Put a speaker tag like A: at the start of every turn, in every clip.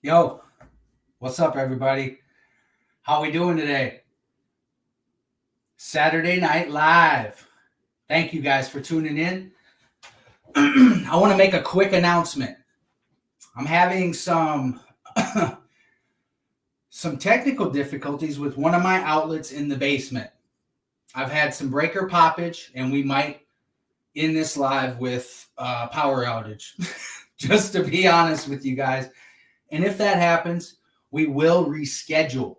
A: Yo, what's up, everybody? How we doing today? Saturday Night Live. Thank you guys for tuning in. I want to make a quick announcement. I'm having some technical difficulties with one of my outlets in the basement. I've had some breaker poppage, and we might end this live with power outage. Just to be honest with you guys. And if that happens, we will reschedule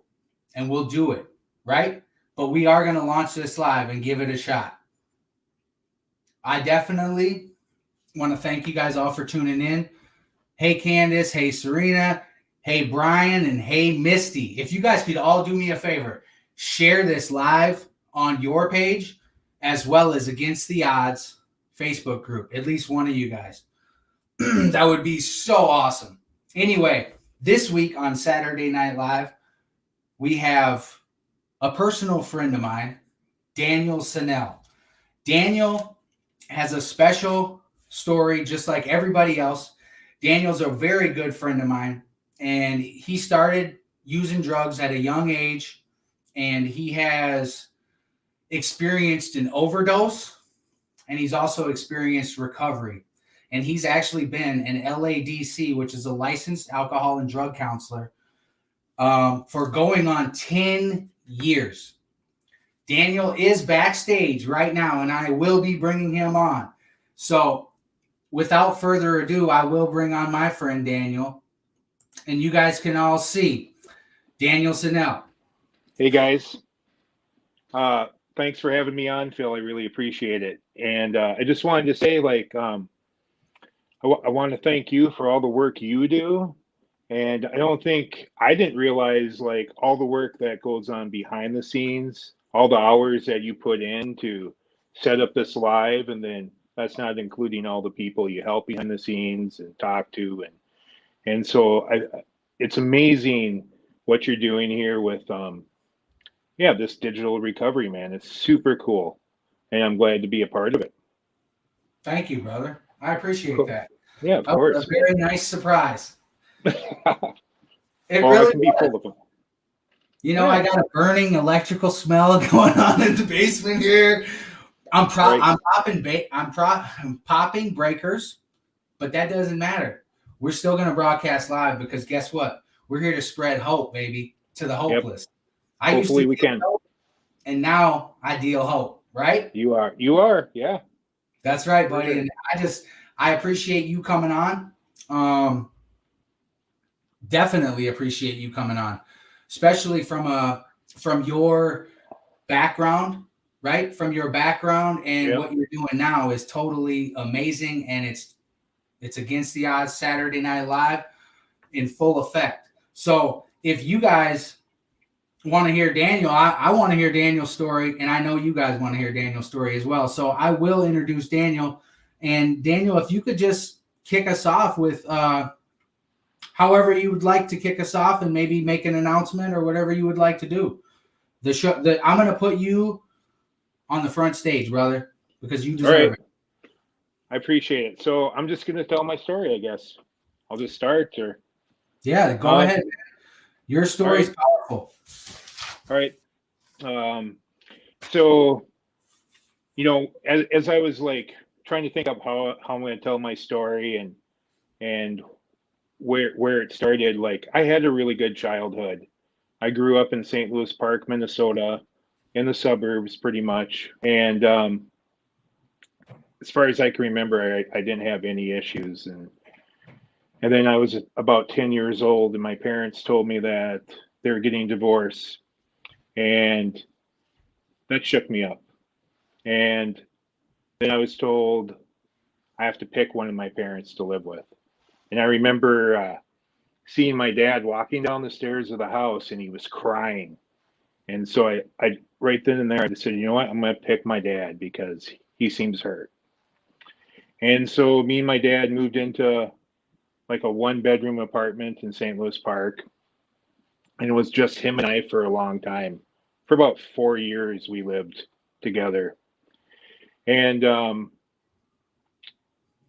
A: and we'll do it, right? But we are going to launch this live and give it a shot. I definitely want to thank you guys all for tuning in. Hey, Candace. Hey, Serena. Hey, Brian. And hey, Misty. If you guys could all do me a favor, share this live on your page as well as Against the Odds Facebook group. At least one of you guys. That would be so awesome. Anyway, this week on Saturday Night Live, we have a personal friend of mine, Daniel Sannel. Daniel has a special story just like everybody else. Daniel's a very good friend of mine, and he started using drugs at a young age, and he has experienced an overdose, and he's also experienced recovery. And he's actually been an LADC, which is a licensed alcohol and drug counselor, for going on 10 years. Daniel is backstage right now, and I will be bringing him on. So without further ado, I will bring on my friend Daniel, and you guys can all see Daniel Sannel.
B: Hey, guys. Thanks for having me on, Phil. I really appreciate it. And I just wanted to say, I want to thank you for all the work you do. And I didn't realize all the work that goes on behind the scenes, all the hours that you put in to set up this live. And then that's not including all the people you help behind the scenes and talk to. And so it's amazing what you're doing here with, this digital recovery, man. It's super cool. And I'm glad to be a part of it.
A: Thank you, brother. I appreciate
B: Cool.
A: that.
B: Yeah, of
A: That was
B: course.
A: a very nice surprise. It
B: Well,
A: really
B: I can be
A: was.
B: full of them.
A: You know, I got a burning electrical smell going on in the basement here. I'm popping breakers, but that doesn't matter. We're still going to broadcast live because guess what? We're here to spread hope, baby, to the hopeless.
B: Yep. Hopefully we can.
A: Hope, and now I deal hope, right?
B: You are, yeah.
A: That's right, buddy. And I appreciate you coming on. Definitely appreciate you coming on, especially from your background, right? From your background and what you're doing now is totally amazing, and it's Against the Odds Saturday Night Live in full effect. So if you guys want to hear Daniel, I want to hear Daniel's story, and I know you guys want to hear Daniel's story as well. So I will introduce Daniel. And Daniel, if you could just kick us off with however you would like to kick us off, and maybe make an announcement or whatever you would like to do. I'm going to put you on the front stage, brother, because you deserve it.
B: I appreciate it. So I'm just going to tell my story, I guess. I'll just start.
A: Yeah, go ahead, man. Your story is powerful.
B: All right. So, as I was trying to think of how I'm going to tell my story and where it started, I had a really good childhood. I grew up in St. Louis Park, Minnesota, in the suburbs pretty much. And as far as I can remember, I didn't have any issues. And then I was about 10 years old, and my parents told me that they were getting divorced. And that shook me up. And then I was told I have to pick one of my parents to live with. And I remember seeing my dad walking down the stairs of the house, and he was crying. And so I right then and there, I just said, you know what, I'm going to pick my dad because he seems hurt. And so me and my dad moved into a 1-bedroom apartment in St. Louis Park. And it was just him and I for a long time. For about 4 years, we lived together. And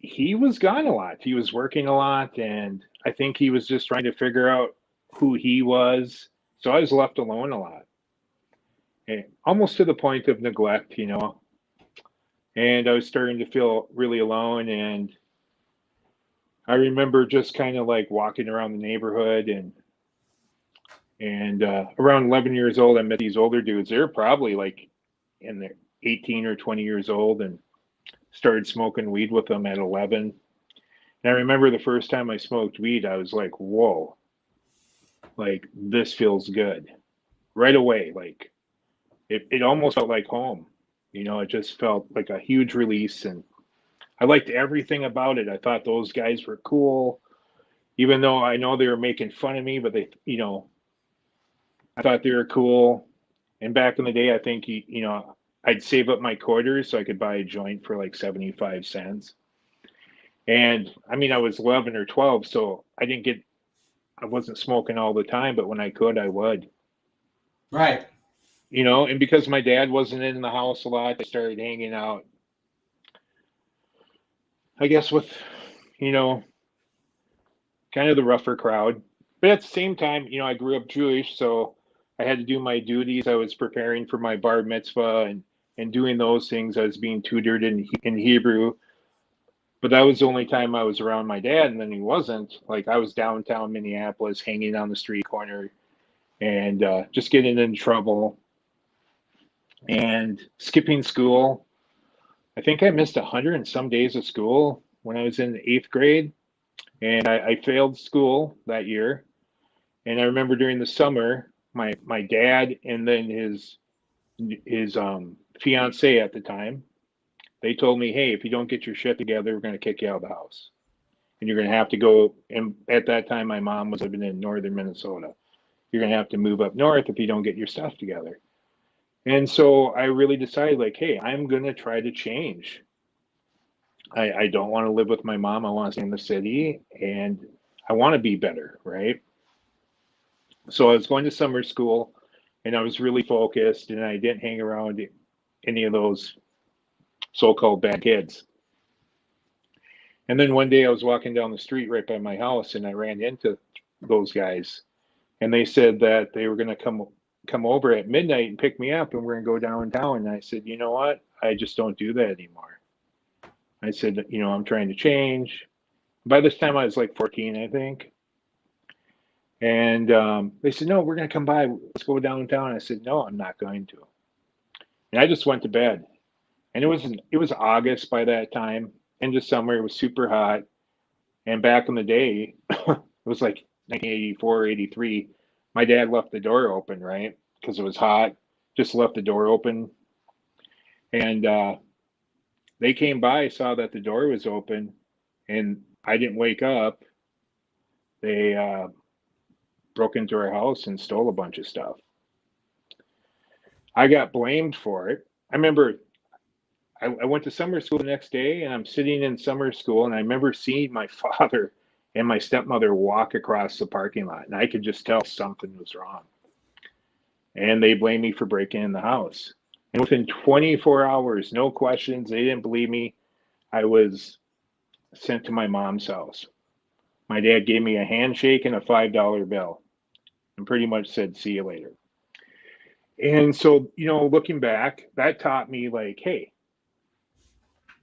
B: he was gone a lot. He was working a lot, and I think he was just trying to figure out who he was. So I was left alone a lot, and almost to the point of neglect, you know. And I was starting to feel really alone. And I remember just kind of like walking around the neighborhood, and around 11 years old, I met these older dudes. They were probably like in their 18 or 20 years old, and started smoking weed with them at 11. And I remember the first time I smoked weed, I was like, whoa, like this feels good right away. Like it almost felt like home. You know, it just felt like a huge release. And I liked everything about it. I thought those guys were cool, even though I know they were making fun of me, but they, you know, I thought they were cool. And back in the day, I think, you know, I'd save up my quarters so I could buy a joint for like 75 cents. And I mean, I was 11 or 12, so I wasn't smoking all the time, but when I could, I would,
A: Right.
B: you know. And because my dad wasn't in the house a lot, I started hanging out, I guess, with, you know, kind of the rougher crowd. But at the same time, you know, I grew up Jewish, so I had to do my duties. I was preparing for my bar mitzvah and doing those things. I was being tutored in Hebrew. But that was the only time I was around my dad, and then he wasn't. Like I was downtown Minneapolis, hanging on the street corner, and just getting in trouble and skipping school. I think I missed 100 and some days of school when I was in the eighth grade, and I failed school that year. And I remember during the summer, my dad and then his fiance at the time, they told me, hey, if you don't get your shit together, we're going to kick you out of the house. And you're going to have to go. And at that time, my mom was living in northern Minnesota. You're going to have to move up north if you don't get your stuff together. And so I really decided, like, hey, I'm going to try to change. I don't want to live with my mom. I want to stay in the city, and I want to be better, right? So I was going to summer school, and I was really focused, and I didn't hang around any of those so-called bad kids. And then one day I was walking down the street right by my house, and I ran into those guys, and they said that they were going to come over at midnight and pick me up, and we're going to go downtown. And I said, you know what? I just don't do that anymore. I said, you know, I'm trying to change. By this time, I was like 14, I think. And they said, no, we're going to come by. Let's go downtown. I said, no, I'm not going to. And I just went to bed. And it was August by that time. End of summer, it was super hot. And back in the day, it was like 1984, 83. My dad left the door open, right? Because it was hot. Just left the door open. And they came by, saw that the door was open, and I didn't wake up. They broke into our house and stole a bunch of stuff. I got blamed for it. I remember I went to summer school the next day, and I'm sitting in summer school, and I remember seeing my father and my stepmother walk across the parking lot, and I could just tell something was wrong. And they blamed me for breaking in the house. And within 24 hours, no questions, they didn't believe me. I was sent to my mom's house. My dad gave me a handshake and a $5 bill and pretty much said, see you later. And so, you know, looking back, that taught me, like, hey,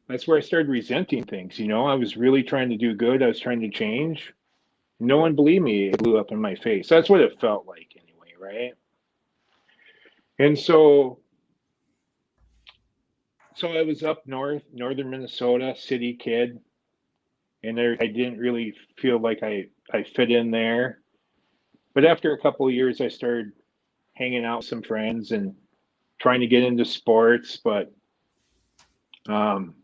B: that's where I started resenting things. You know, I was really trying to do good. I was trying to change. No one believed me. It blew up in my face. That's what it felt like anyway, right? And so I was up northern Minnesota, city kid, and I didn't really feel like I fit in there. But after a couple of years, I started hanging out with some friends and trying to get into sports, but um,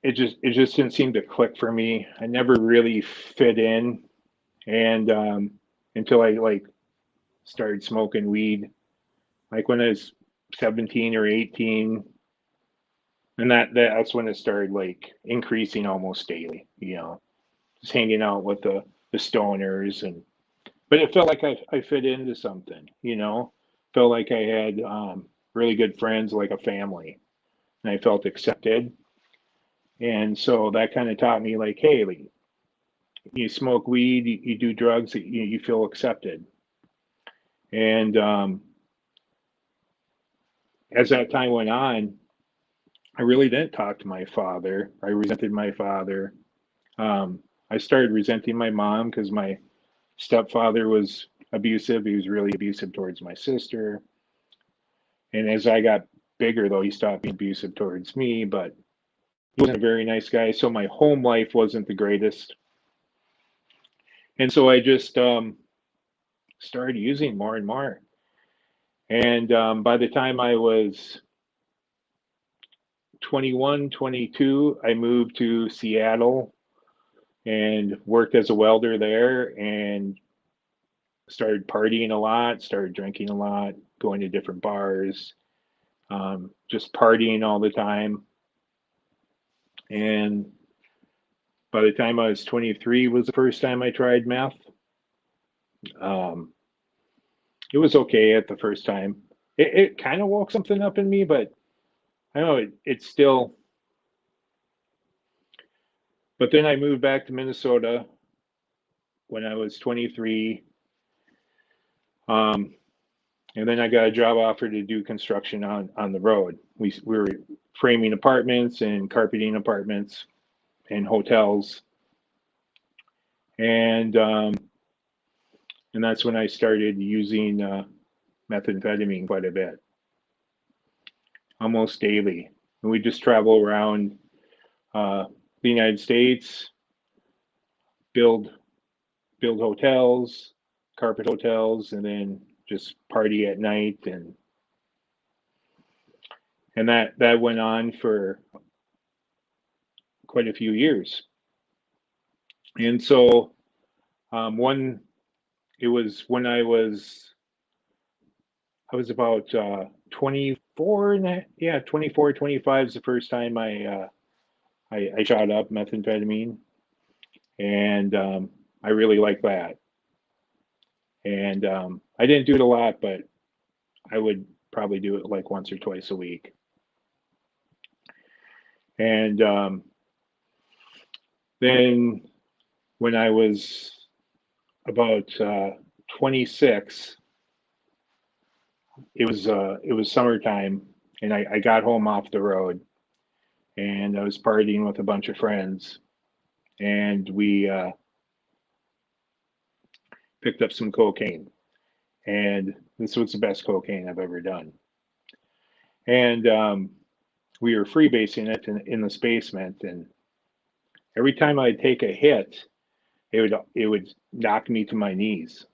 B: it just didn't seem to click for me. I never really fit in, and until I like started smoking weed, like when I was 17 or 18, and that's when it started like increasing almost daily. You know, just hanging out with the stoners, and but it felt like I fit into something. You know, felt like I had really good friends, like a family, and I felt accepted. And so that kind of taught me like, hey, like, you smoke weed, you do drugs, you feel accepted. And as that time went on, I really didn't talk to my father. I resented my father. I started resenting my mom because my stepfather was abusive. He was really abusive towards my sister. And as I got bigger, though, he stopped being abusive towards me, but he wasn't a very nice guy. So my home life wasn't the greatest. And so I just started using more and more. And by the time I was 21, 22, I moved to Seattle and worked as a welder there and started partying a lot, started drinking a lot, going to different bars, just partying all the time. And by the time I was 23 was the first time I tried meth. Um, it was okay at the first time. It kind of woke something up in me, but I don't know, it's still. But then I moved back to Minnesota when I was 23. Um, and then I got a job offer to do construction on the road. We were framing apartments and carpeting apartments and hotels. And that's when I started using methamphetamine quite a bit, almost daily. And we just travel around the United States, build hotels, carpet hotels, and then just party at night. And that went on for quite a few years. And so one, it was when I was about 24, 24, 25 is the first time I shot up methamphetamine, and I really like that. And I didn't do it a lot, but I would probably do it like once or twice a week. And then when I was about 26, it was summertime, and I got home off the road, and I was partying with a bunch of friends, and we picked up some cocaine, and this was the best cocaine I've ever done. And we were freebasing it in this basement, and every time I'd take a hit, it would knock me to my knees,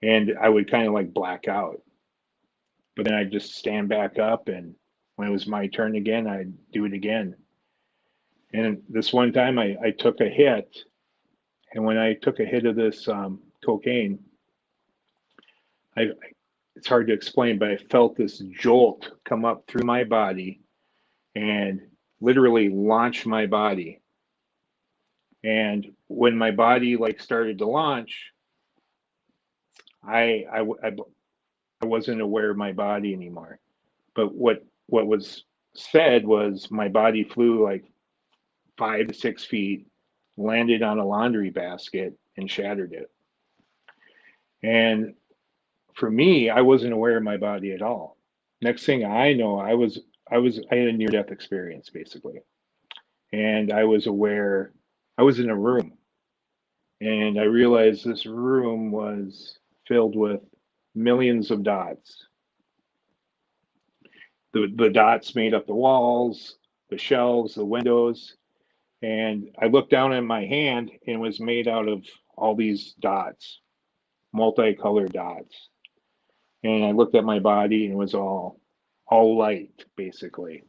B: and I would kind of like black out. But then I'd just stand back up, and when it was my turn again, I'd do it again. And this one time, I took a hit, and when I took a hit of this cocaine, I it's hard to explain, but I felt this jolt come up through my body and literally launch my body. And when my body like started to launch, I wasn't aware of my body anymore. But what was said was my body flew like 5 to 6 feet, landed on a laundry basket, and shattered it. And for me, I wasn't aware of my body at all. Next thing I know, I had a near death experience basically. And I was aware I was in a room, and I realized this room was filled with millions of dots. The dots made up the walls, the shelves, the windows, and I looked down at my hand and it was made out of all these dots, multicolored dots. And I looked at my body and it was all light basically.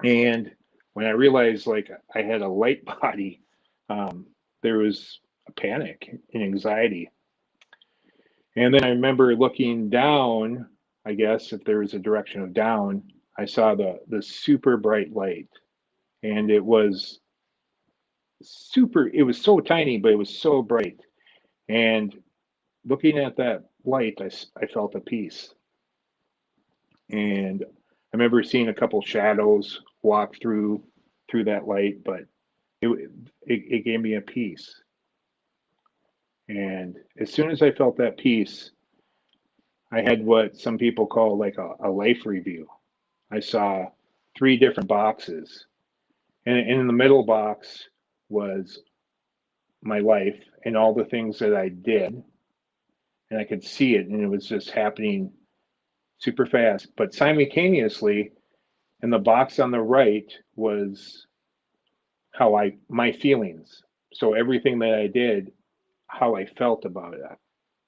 B: And when I realized like I had a light body, there was a panic and anxiety. And then I remember looking down, I guess if there was a direction of down, I saw the super bright light. And it was it was so tiny, but it was so bright. And looking at that light, I felt a peace. And remember seeing a couple shadows walk through that light, but it gave me a peace. And as soon as I felt that peace, I had what some people call like a life review. I saw three different boxes, and in the middle box was my life and all the things that I did, and I could see it, and it was just happening super fast. But simultaneously, in the box on the right was my feelings. So everything that I did, how I felt about it,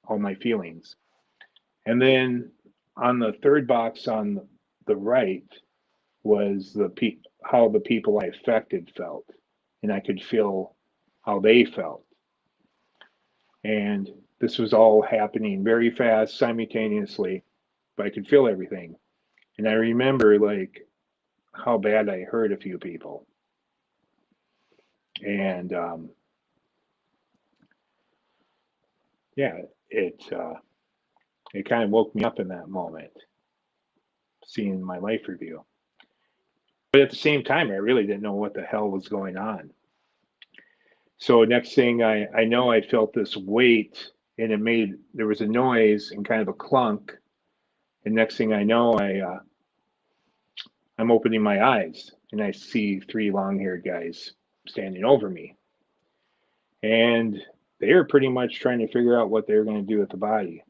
B: all my feelings. And then on the third box on the right was how the people I affected felt, and I could feel how they felt. And this was all happening very fast, simultaneously, but I could feel everything. And I remember like how bad I hurt a few people, and yeah, it kind of woke me up in that moment, seeing my life review. But at the same time, I really didn't know what the hell was going on. So next thing I know, I felt this weight, and there was a noise and kind of a clunk. And next thing I know, I'm opening my eyes, and I see three long-haired guys standing over me. And they were pretty much trying to figure out what they were going to do with the body.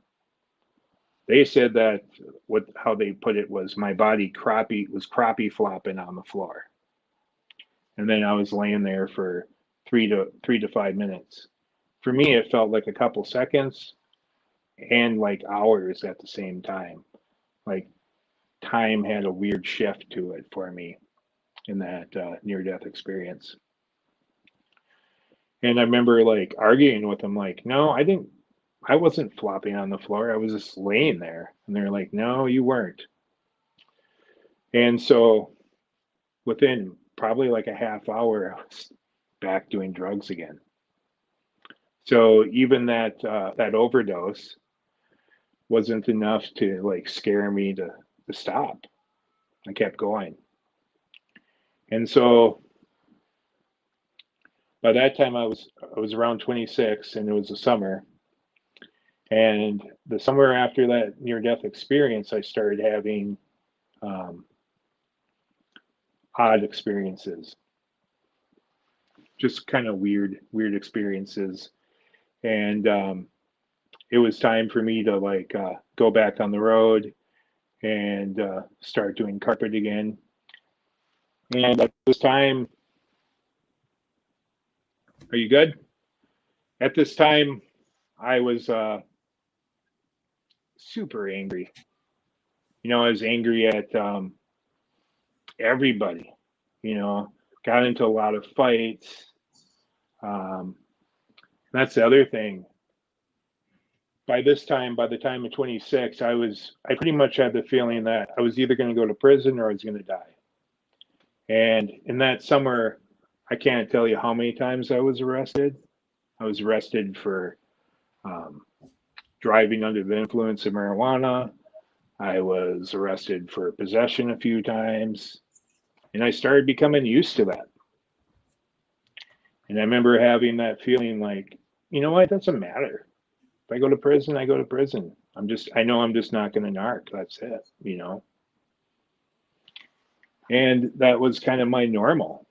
B: They said that how they put it was my body crappie flopping on the floor. And then I was laying there for 3 to 5 minutes. For me, it felt like a couple seconds and like hours at the same time. Like time had a weird shift to it for me in that near-death experience. And I remember like arguing with them, like, no, I wasn't flopping on the floor. I was just laying there. And they're like, no, you weren't. And so within probably like a half hour, I was back doing drugs again. So even that overdose wasn't enough to like scare me to stop. I kept going. And so by that time I was around 26, and it was the summer. And the summer after that near death experience, I started having odd experiences, just kind of weird experiences. And it was time for me to like go back on the road and start doing carpet again. And at this time, are you good? At this time, I was super angry. I was angry at everybody. Got into a lot of fights. That's the other thing. By the time of 26, I pretty much had the feeling that I was either going to go to prison or I was going to die. And in that summer, I can't tell you how many times I was arrested. I was arrested for driving under the influence of marijuana. I was arrested for possession a few times, and I started becoming used to that. And I remember having that feeling like, you know what, it doesn't matter. If I go to prison, I go to prison. I know I'm just not going to narc. That's it. And that was kind of my normal.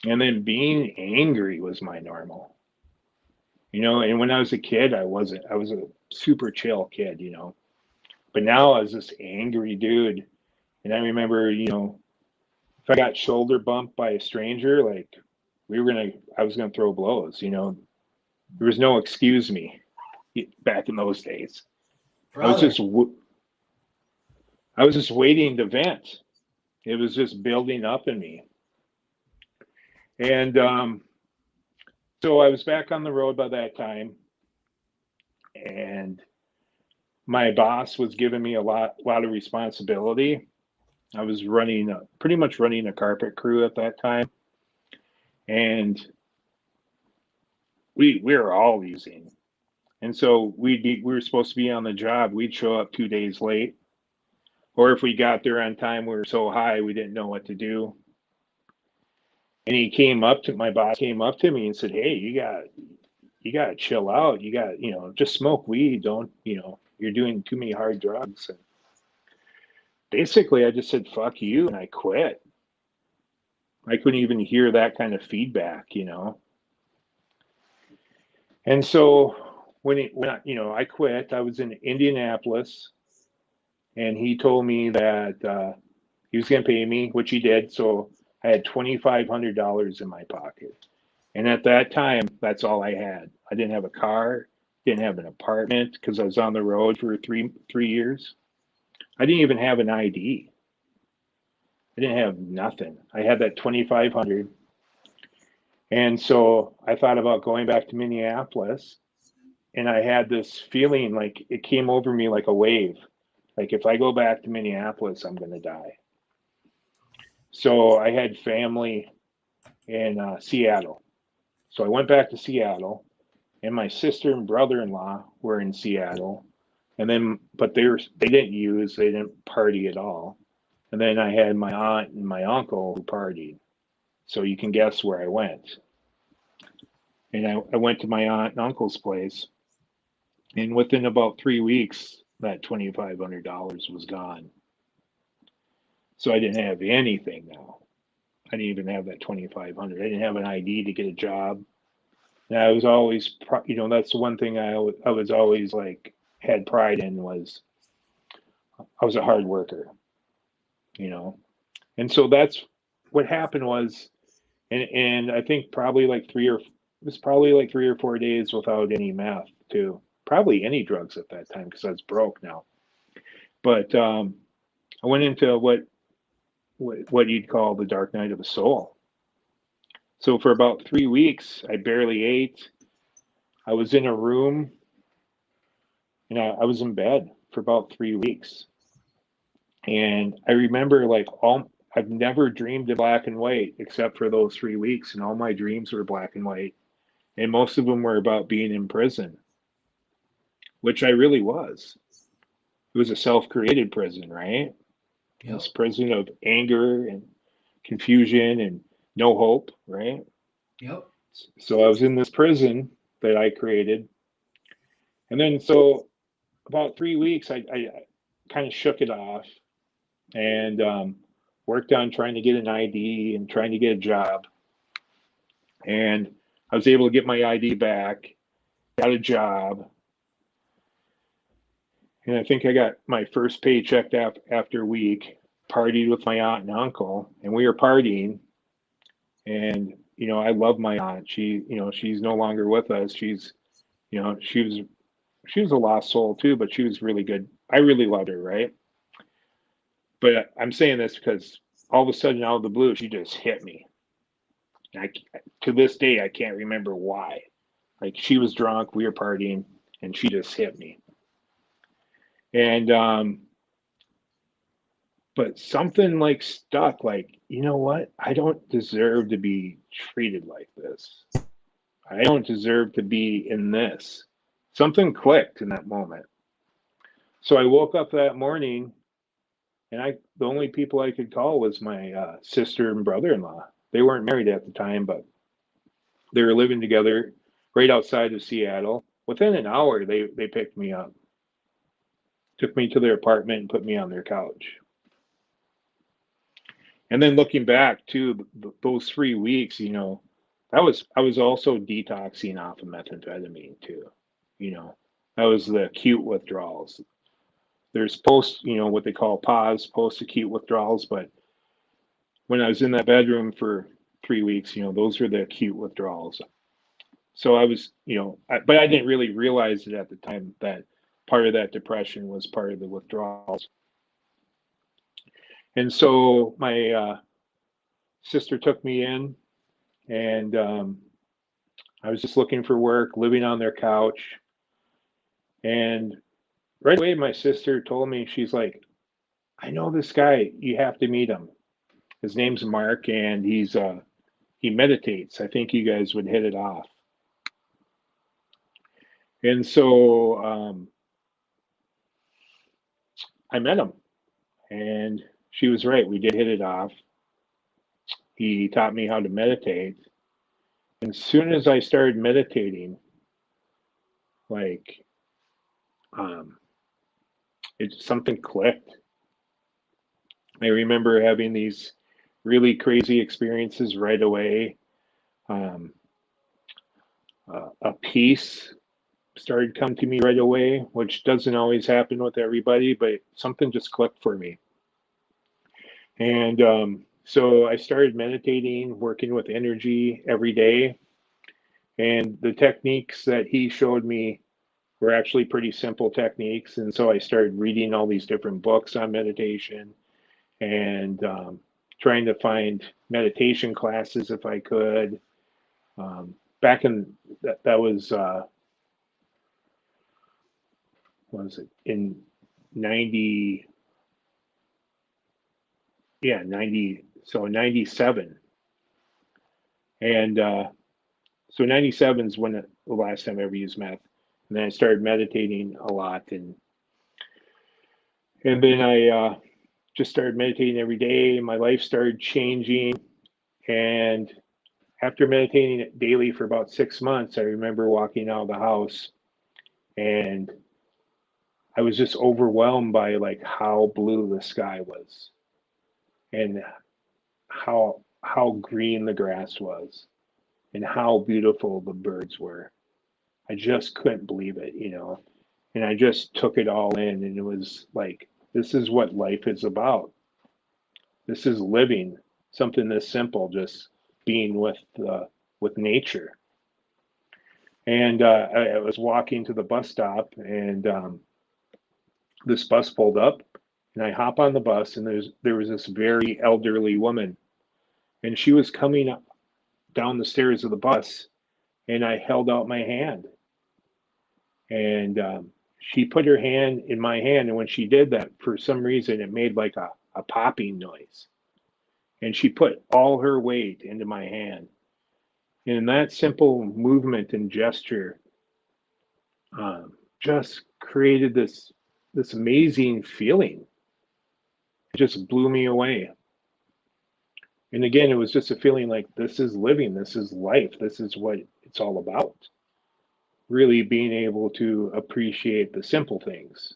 B: And then being angry was my normal. And when I was a kid, I was a super chill kid, But now I was this angry dude. And I remember, if I got shoulder bumped by a stranger, like I was gonna throw blows, There was no excuse me back in those days.
A: Brother.
B: I was just waiting to vent. It was just building up in me. And so I was back on the road by that time, and my boss was giving me a lot of responsibility. I was pretty much running a carpet crew at that time, and we were all using. And so we were supposed to be on the job. We'd show up 2 days late. Or if we got there on time, we were so high we didn't know what to do. And my boss came up to me and said, "Hey, you got to chill out. You got, just smoke weed. Don't, you're doing too many hard drugs." And basically, I just said, "Fuck you," and I quit. I couldn't even hear that kind of feedback. And so I quit, I was in Indianapolis, and he told me that he was going to pay me, which he did. So I had $2,500 in my pocket. And at that time, that's all I had. I didn't have a car, didn't have an apartment because I was on the road for three years. I didn't even have an ID. I didn't have nothing. I had that 2,500. And so I thought about going back to Minneapolis, and I had this feeling like it came over me like a wave. Like if I go back to Minneapolis, I'm going to die. So I had family in Seattle. So I went back to Seattle, and my sister and brother-in-law were in Seattle. And then, but they didn't party at all. And then I had my aunt and my uncle who partied. So you can guess where I went. And I went to my aunt and uncle's place. And within about 3 weeks, that $2,500 was gone. So I didn't have anything now. I didn't even have that 2,500. I didn't have an ID to get a job. And I was always, that's the one thing I was always like had pride in was I was a hard worker. And so that's what happened was, and I think probably like it was probably like 3 or 4 days without any meth too. Probably any drugs at that time because I was broke now. But I went into what you'd call the dark night of the soul. So for about 3 weeks, I barely ate. I was in a room, and I was in bed for about 3 weeks. And I remember I've never dreamed in black and white except for those 3 weeks, and all my dreams were black and white. And most of them were about being in prison, which I really was. It was a self-created prison, right?
A: Yep.
B: This prison of anger and confusion and no hope, right?
A: Yep.
B: So I was in this prison that I created. And then, so about 3 weeks, I kind of shook it off and worked on trying to get an ID and trying to get a job. And I was able to get my ID back, got a job. And I think I got my first paycheck after a week, partied with my aunt and uncle, and we were partying. And, I love my aunt. She's no longer with us. She was a lost soul too, but she was really good. I really loved her, right? But I'm saying this because all of a sudden, out of the blue, she just hit me. To this day, I can't remember why. Like she was drunk, we were partying, and she just hit me. And but something like stuck. Like, you know what? I don't deserve to be treated like this. I don't deserve to be in this. Something clicked in that moment. So I woke up that morning, and the only people I could call was my sister and brother-in-law. They weren't married at the time, but they were living together right outside of Seattle. Within an hour, they picked me up, took me to their apartment, and put me on their couch. And then looking back to those 3 weeks, I was also detoxing off of methamphetamine too. That was the acute withdrawals. There's what they call post-acute withdrawals, but when I was in that bedroom for 3 weeks, those were the acute withdrawals. So I was, but I didn't really realize it at the time that part of that depression was part of the withdrawals. And so my sister took me in, and I was just looking for work, living on their couch. And right away, my sister told me, she's like, "I know this guy. You have to meet him. His name's Mark, and he meditates. I think you guys would hit it off." And so I met him, And she was right. We did hit it off. He taught me how to meditate. And as soon as I started meditating, like, um, something clicked. I remember having these really crazy experiences right away. Um, a peace started coming to me right away, which doesn't always happen with everybody, but something just clicked for me. And so I started meditating, working with energy every day. And the techniques that he showed me were actually pretty simple techniques. And so I started reading all these different books on meditation and trying to find meditation classes if I could. Back in that was what was it in 90, yeah, 90, so 97. And so 97 is when the last time I ever used meth. And then I started meditating a lot, and then I just started meditating every day. My life started changing, and after meditating daily for about 6 months, I remember walking out of the house, and I was just overwhelmed by like how blue the sky was, and how green the grass was, and how beautiful the birds were. I just couldn't believe it, and I just took it all in, and it was like, this is what life is about. This is living something this simple, just being with nature. And I was walking to the bus stop, and this bus pulled up, and I hop on the bus, and there was this very elderly woman, and she was coming up down the stairs of the bus, and I held out my hand, and she put her hand in my hand, and when she did that, for some reason, it made like a popping noise, and she put all her weight into my hand. And in that simple movement and gesture, just created this amazing feeling. It just blew me away. And again, it was just a feeling like, this is living, this is life, this is what it's all about. Really being able to appreciate the simple things.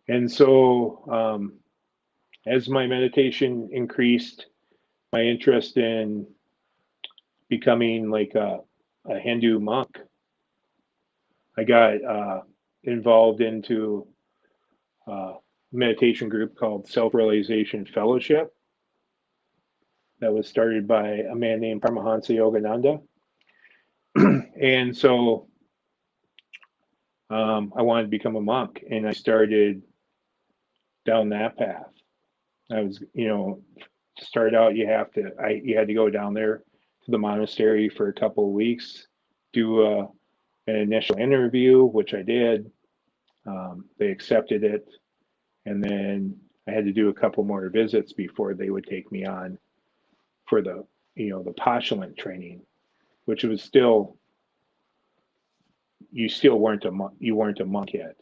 B: And so, as my meditation increased, my interest in becoming like a Hindu monk, I got involved into a meditation group called Self-Realization Fellowship that was started by a man named Paramahansa Yogananda. And so I wanted to become a monk, and I started down that path. I was, to start out, you had to go down there to the monastery for a couple of weeks, do an initial interview, which I did. They accepted it, and then I had to do a couple more visits before they would take me on for the postulant training, which was still, you still weren't a monk, you weren't a monk yet.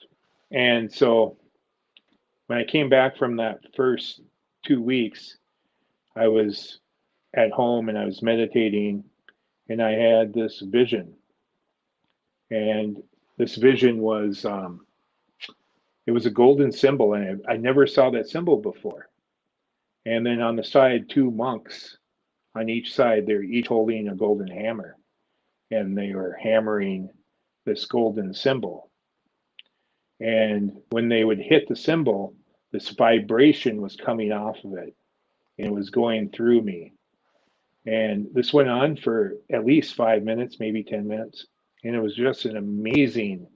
B: And so when I came back from that first 2 weeks, I was at home and I was meditating, and I had this vision. And this vision was, it was a golden symbol, and I never saw that symbol before. And then on the side, two monks on each side, they're each holding a golden hammer, and they were hammering this golden symbol. And when they would hit the symbol, this vibration was coming off of it, and it was going through me. And this went on for at least 5 minutes, maybe 10 minutes. And it was just an amazing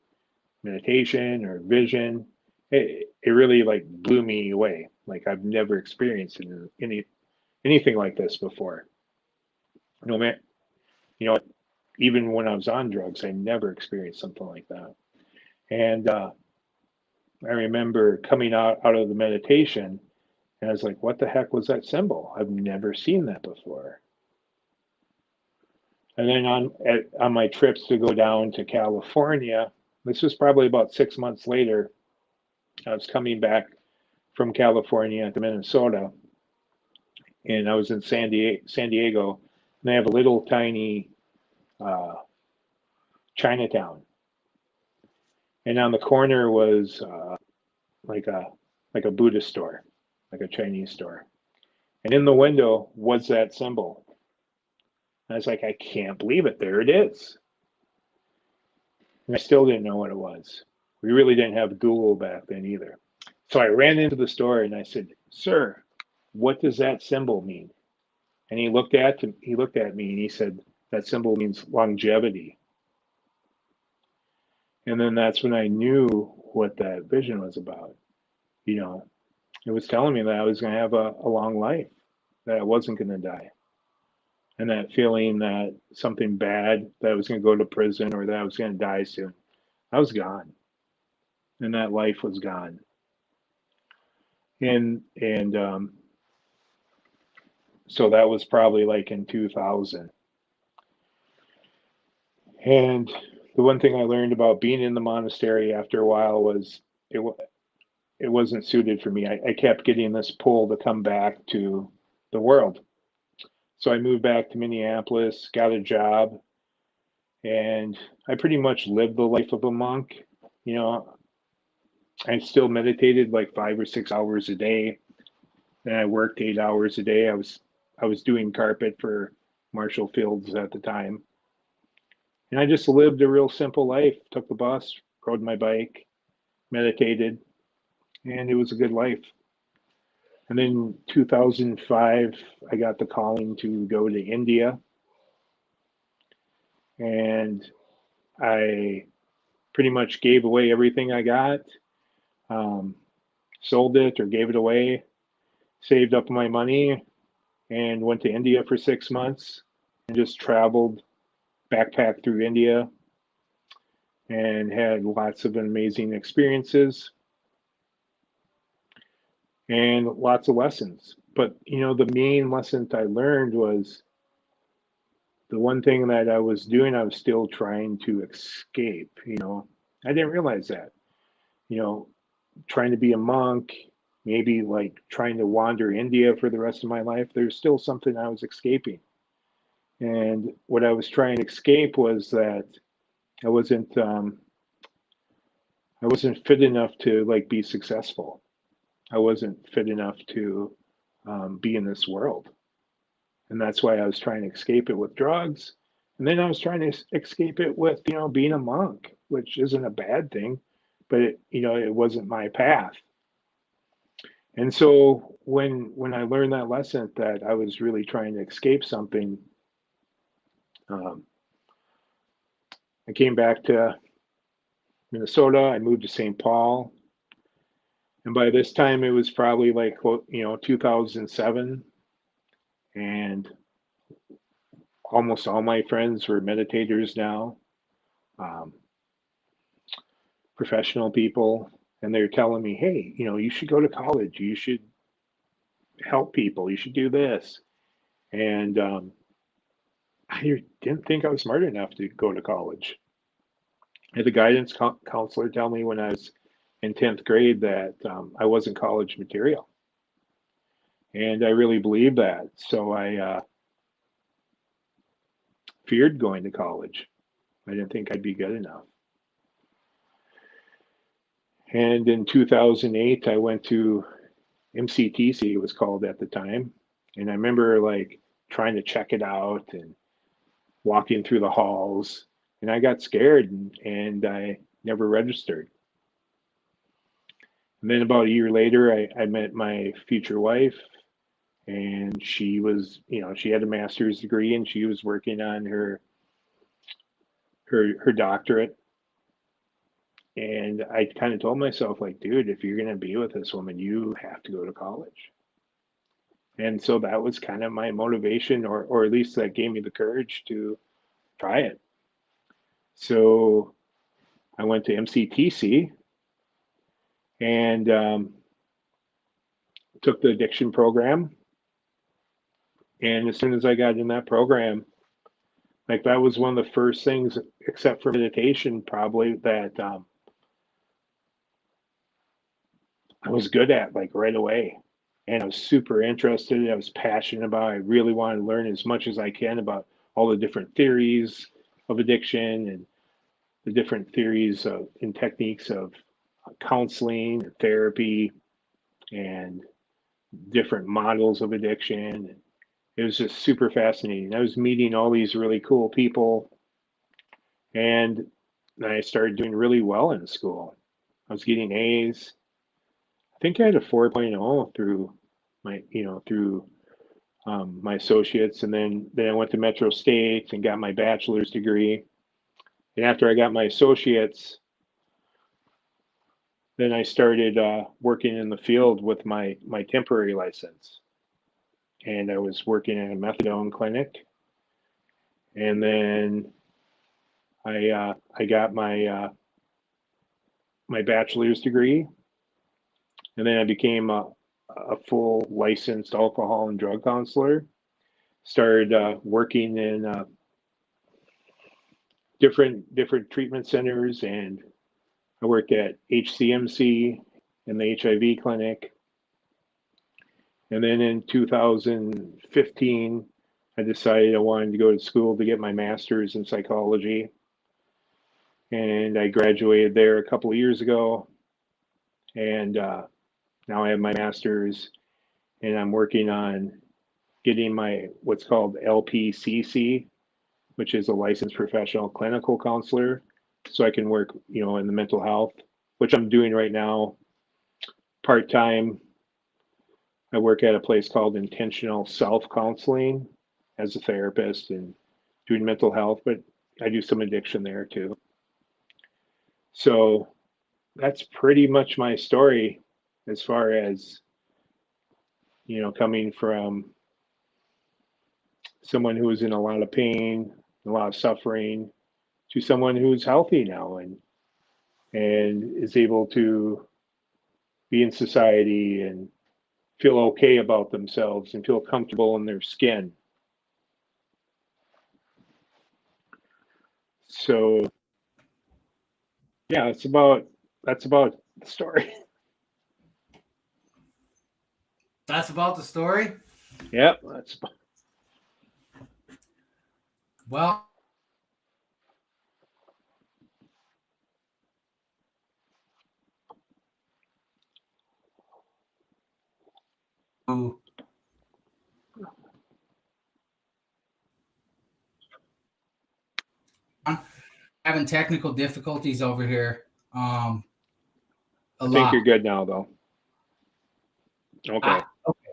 B: meditation or vision. It really like blew me away. Like, I've never experienced anything like this before. No man, even when I was on drugs, I never experienced something like that. And I remember coming out of the meditation, and I was like, what the heck was that symbol? I've never seen that before. And then on my trips to go down to California, this was probably about 6 months later, I was coming back from California to Minnesota, and I was in San Diego, and they have a little tiny uh, Chinatown, and on the corner was like a like a Buddhist store, like a Chinese store, and in the window was that symbol. And I was like, I can't believe it. There it is. And I still didn't know what it was. We really didn't have Google back then either. So I ran into the store and I said, "Sir, what does that symbol mean?" And he looked at me and he said, "That symbol means longevity." And then that's when I knew what that vision was about. You know, it was telling me that I was going to have a long life, that I wasn't going to die. And that feeling that something bad, that I was going to go to prison or that I was going to die soon, I was gone. And that life was gone. And so that was probably like in 2000. And the one thing I learned about being in the monastery after a while was it wasn't suited for me. I kept getting this pull to come back to the world. So I moved back to Minneapolis, got a job, and I pretty much lived the life of a monk. You know, I still meditated like 5 or 6 hours a day. Then I worked 8 hours a day. I was doing carpet for Marshall Fields at the time. And I just lived a real simple life. Took the bus, rode my bike, meditated, and it was a good life. And then 2005, I got the calling to go to India, and I pretty much gave away everything I got, um, sold it or gave it away, saved up my money, and went to India for 6 months and just traveled, backpacked through India, and had lots of amazing experiences and lots of lessons. But the main lesson I learned was the one thing that I was doing, I was still trying to escape. I didn't realize that. You know, trying to be a monk, maybe like trying to wander India for the rest of my life, there's still something I was escaping. And what I was trying to escape was that I wasn't um, I wasn't fit enough to like be successful. I wasn't fit enough to be in this world, and that's why I was trying to escape it with drugs. And then I was trying to escape it with being a monk, which isn't a bad thing, but it wasn't my path. And so when I learned that lesson that I was really trying to escape something, um, I came back to Minnesota. I moved to St. Paul, and by this time it was probably like 2007, and almost all my friends were meditators now, um, professional people, and they're telling me, "Hey, you should go to college. You should help people. You should do this." And I didn't think I was smart enough to go to college. I had a guidance counselor tell me when I was in 10th grade that I wasn't college material. And I really believed that. So I feared going to college. I didn't think I'd be good enough. And in 2008, I went to MCTC, it was called at the time. And I remember like trying to check it out and walking through the halls. And I got scared and I never registered. And then about a year later, I met my future wife, and she was, she had a master's degree and she was working on her doctorate. And I kind of told myself, like, dude, if you're going to be with this woman, you have to go to college. And so that was kind of my motivation, or at least that gave me the courage to try it. So I went to MCTC and took the addiction program. And as soon as I got in that program, like that was one of the first things, except for meditation, probably that I was good at like right away. And I was super interested. I was passionate about it. I really wanted to learn as much as I can about all the different theories of addiction and the different theories of, and techniques of counseling or therapy and different models of addiction. It was just super fascinating. I was meeting all these really cool people, and I started doing really well in school. I was getting A's. I think I had a 4.0 through my associates, and then I went to Metro State and got my bachelor's degree. And after I got my associates, then I started working in the field with my temporary license, and I was working at a methadone clinic. And then I got my bachelor's degree, and then I became a full licensed alcohol and drug counselor. Started working in different treatment centers, and I worked at HCMC in the HIV clinic. And then in 2015, I decided I wanted to go to school to get my master's in psychology. And I graduated there a couple of years ago. And now I have my master's, and I'm working on getting my what's called LPCC, which is a licensed professional clinical counselor, so I can work, in the mental health, which I'm doing right now part-time. I work at a place called Intentional Self Counseling as a therapist and doing mental health, but I do some addiction there too. So that's pretty much my story as far as, coming from someone who was in a lot of pain, a lot of suffering, to someone who's healthy now and is able to be in society and feel okay about themselves and feel comfortable in their skin. So yeah, that's about the story.
A: That's about the story.
B: Yep, that's about.
A: Well, I'm having technical difficulties over here. A
B: I think
A: lot.
B: you're good now, though. Okay.
A: Okay.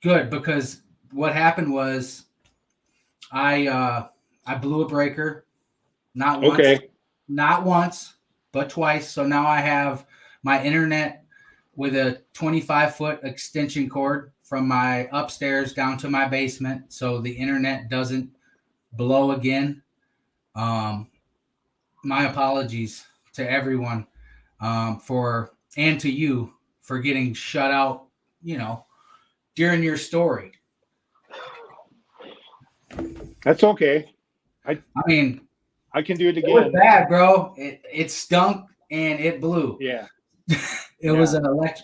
A: Good, because what happened was I blew a breaker, not once,
B: Okay.
A: not once, but twice. So now I have my internet with a 25-foot extension cord from my upstairs down to my basement, so the internet doesn't blow again. My apologies to everyone and to you for getting shut out, during your story.
B: That's okay.
A: I mean,
B: I can do it
A: it was
B: again.
A: bad, bro. It stunk and it blew.
B: Yeah.
A: Was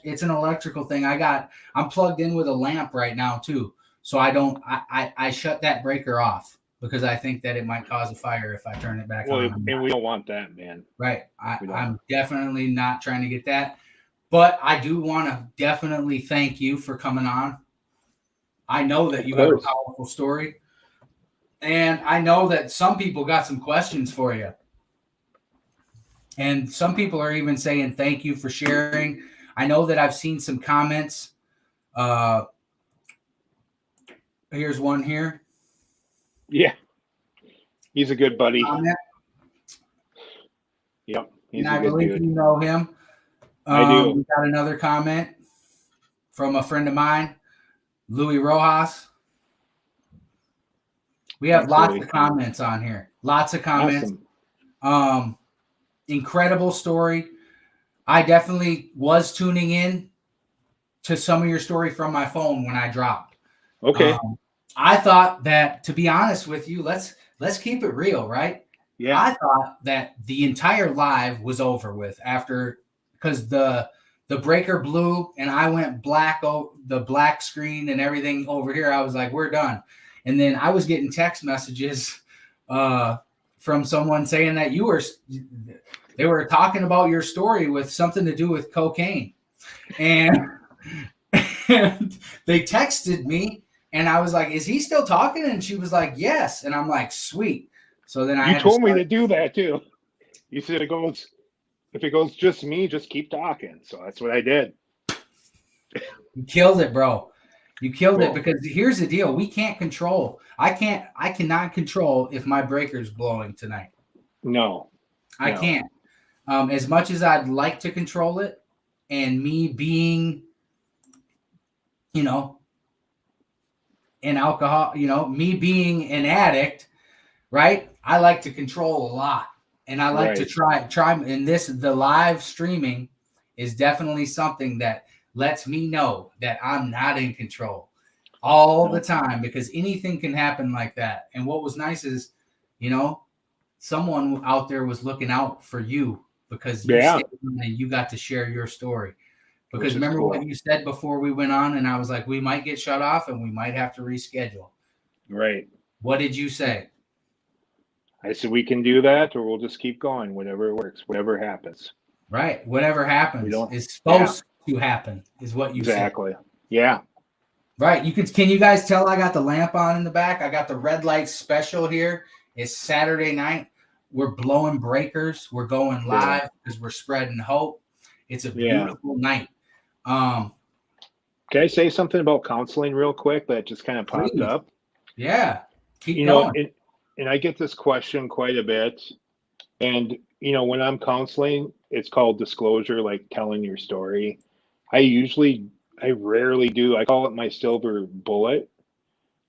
A: it's an electrical thing. I'm plugged in with a lamp right now too. So I shut that breaker off because I think that it might cause a fire if I turn it back on.
B: And we don't want that, man.
A: Right. I'm definitely not trying to get that. But I do want to definitely thank you for coming on. I know that you have a powerful story. And I know that some people got some questions for you. And some people are even saying thank you for sharing. I know that I've seen some comments. Here's one here.
B: Yeah. He's a good buddy.
A: Yep.
B: He's
A: and I believe dude. You know him.
B: I do.
A: We got another comment from a friend of mine, Louis Rojas. We have lots of comments on here. Lots of comments. Awesome. Incredible story. I definitely was tuning in to some of your story from my phone when I dropped.
B: Okay.
A: I thought that, to be honest with you, let's keep it real, right? Yeah. I thought that the entire live was over with because the the breaker blew and I went black, the black screen and everything over here. I was like, we're done. And then I was getting text messages from someone saying that they were talking about your story with something to do with cocaine. And, and they texted me and I was like, is he still talking? And she was like, yes. And I'm like, sweet. So then I
B: You told me to do that too. You said if it goes just me, just keep talking. So that's what I did.
A: You killed it, bro. You killed
B: Cool.
A: it, because here's the deal. We can't control. I cannot control if my breaker's blowing tonight.
B: No.
A: I can't. As much as I'd like to control it, and me being, an alcohol, me being an addict, right? I like to control a lot. And I like to try, and the live streaming is definitely something that lets me know that I'm not in control all the time, because anything can happen like that. And what was nice is, someone out there was looking out for you, because you stayed on and you got to share your story. Because remember what you said before we went on, and I was like, we might get shut off and we might have to reschedule.
B: Right.
A: What did you say?
B: I said, we can do that, or we'll just keep going, whatever works, whatever happens.
A: Right. Whatever happens is supposed to happen, is what you said.
B: Exactly. Yeah.
A: Right. Can you guys tell I got the lamp on in the back? I got the red light special here. It's Saturday night. We're blowing breakers. We're going live because we're spreading hope. It's a beautiful night.
B: Can I say something about counseling real quick that just kind of popped up?
A: Yeah. Keep going.
B: And I get this question quite a bit. And, when I'm counseling, it's called disclosure, like telling your story. I rarely do. I call it my silver bullet.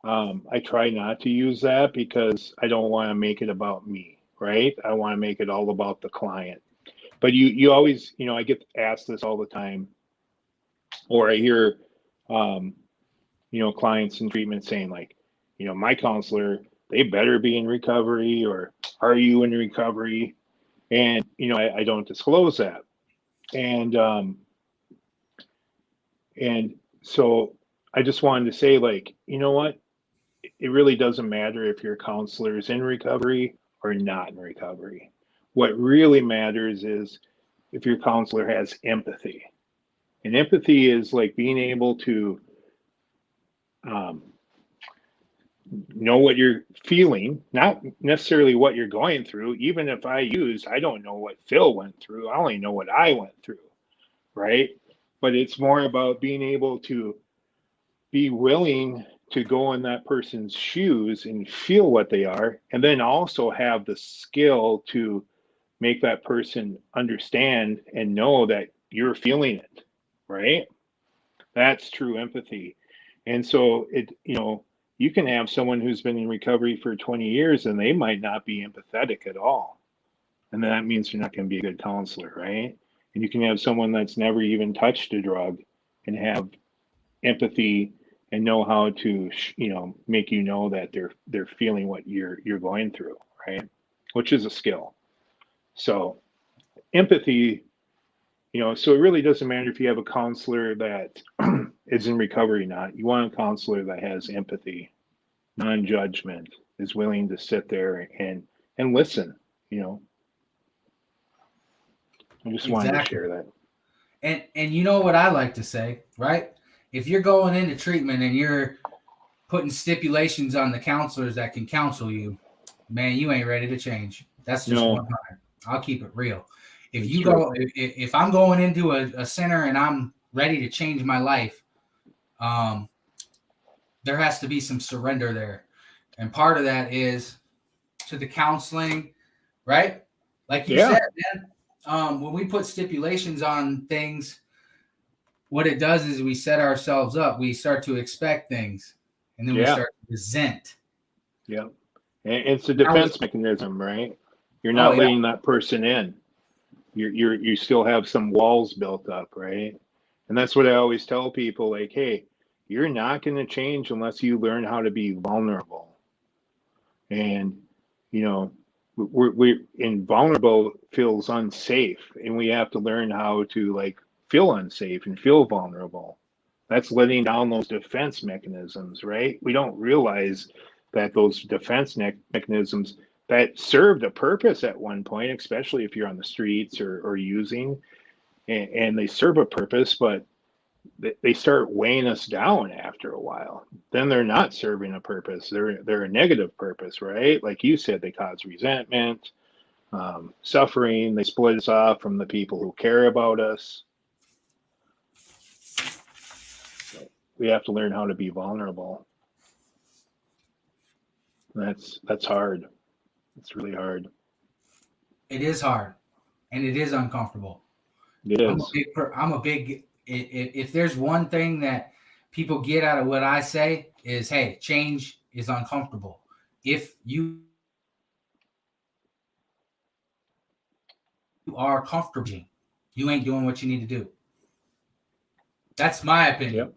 B: I try not to use that because I don't want to make it about me, right? I want to make it all about the client. But you always, I get asked this all the time, or I hear, clients in treatment saying like, my counselor, they better be in recovery, or are you in recovery? And, I don't disclose that. And so I just wanted to say, like, you know what? It really doesn't matter if your counselor is in recovery or not in recovery. What really matters is if your counselor has empathy. And empathy is like being able to know what you're feeling, not necessarily what you're going through. Even if I don't know what Phil went through. I only know what I went through, right? But it's more about being able to be willing to go in that person's shoes and feel what they are, and then also have the skill to make that person understand and know that you're feeling it, right? That's true empathy. And so you can have someone who's been in recovery for 20 years and they might not be empathetic at all. And that means they're not going to be a good counselor, right? And you can have someone that's never even touched a drug and have empathy and know how to, make that they're feeling what you're going through, right? Which is a skill. So empathy, so it really doesn't matter if you have a counselor that is in recovery or not. You want a counselor that has empathy, non-judgment, is willing to sit there and listen, I just wanted to share that.
A: And you know what I like to say, right? If you're going into treatment and you're putting stipulations on the counselors that can counsel you, man, you ain't ready to change. That's just 100. I'll keep it real. If I'm going into a center and I'm ready to change my life, there has to be some surrender there. And part of that is to the counseling, right? Like you said, man, when we put stipulations on things, what it does is we set ourselves up. We start to expect things, and then we start to resent.
B: Yeah. And it's a defense mechanism, right? You're not letting that person in. You still have some walls built up, right? And that's what I always tell people, like, hey, you're not going to change unless you learn how to be vulnerable. And, we're vulnerable feels unsafe, and we have to learn how to like feel unsafe and feel vulnerable. That's letting down those defense mechanisms, right? We don't realize that those defense mechanisms that served a purpose at one point, especially if you're on the streets or using, and they serve a purpose, but they start weighing us down after a while. Then they're not serving a purpose. They're a negative purpose, right? Like you said, they cause resentment, suffering. They split us off from the people who care about us. We have to learn how to be vulnerable. That's hard. It's really hard.
A: It is hard, and it is uncomfortable.
B: It is.
A: I'm a big. If there's one thing that people get out of what I say is, hey, change is uncomfortable. If you are comfortable, you ain't doing what you need to do. That's my opinion. Yep.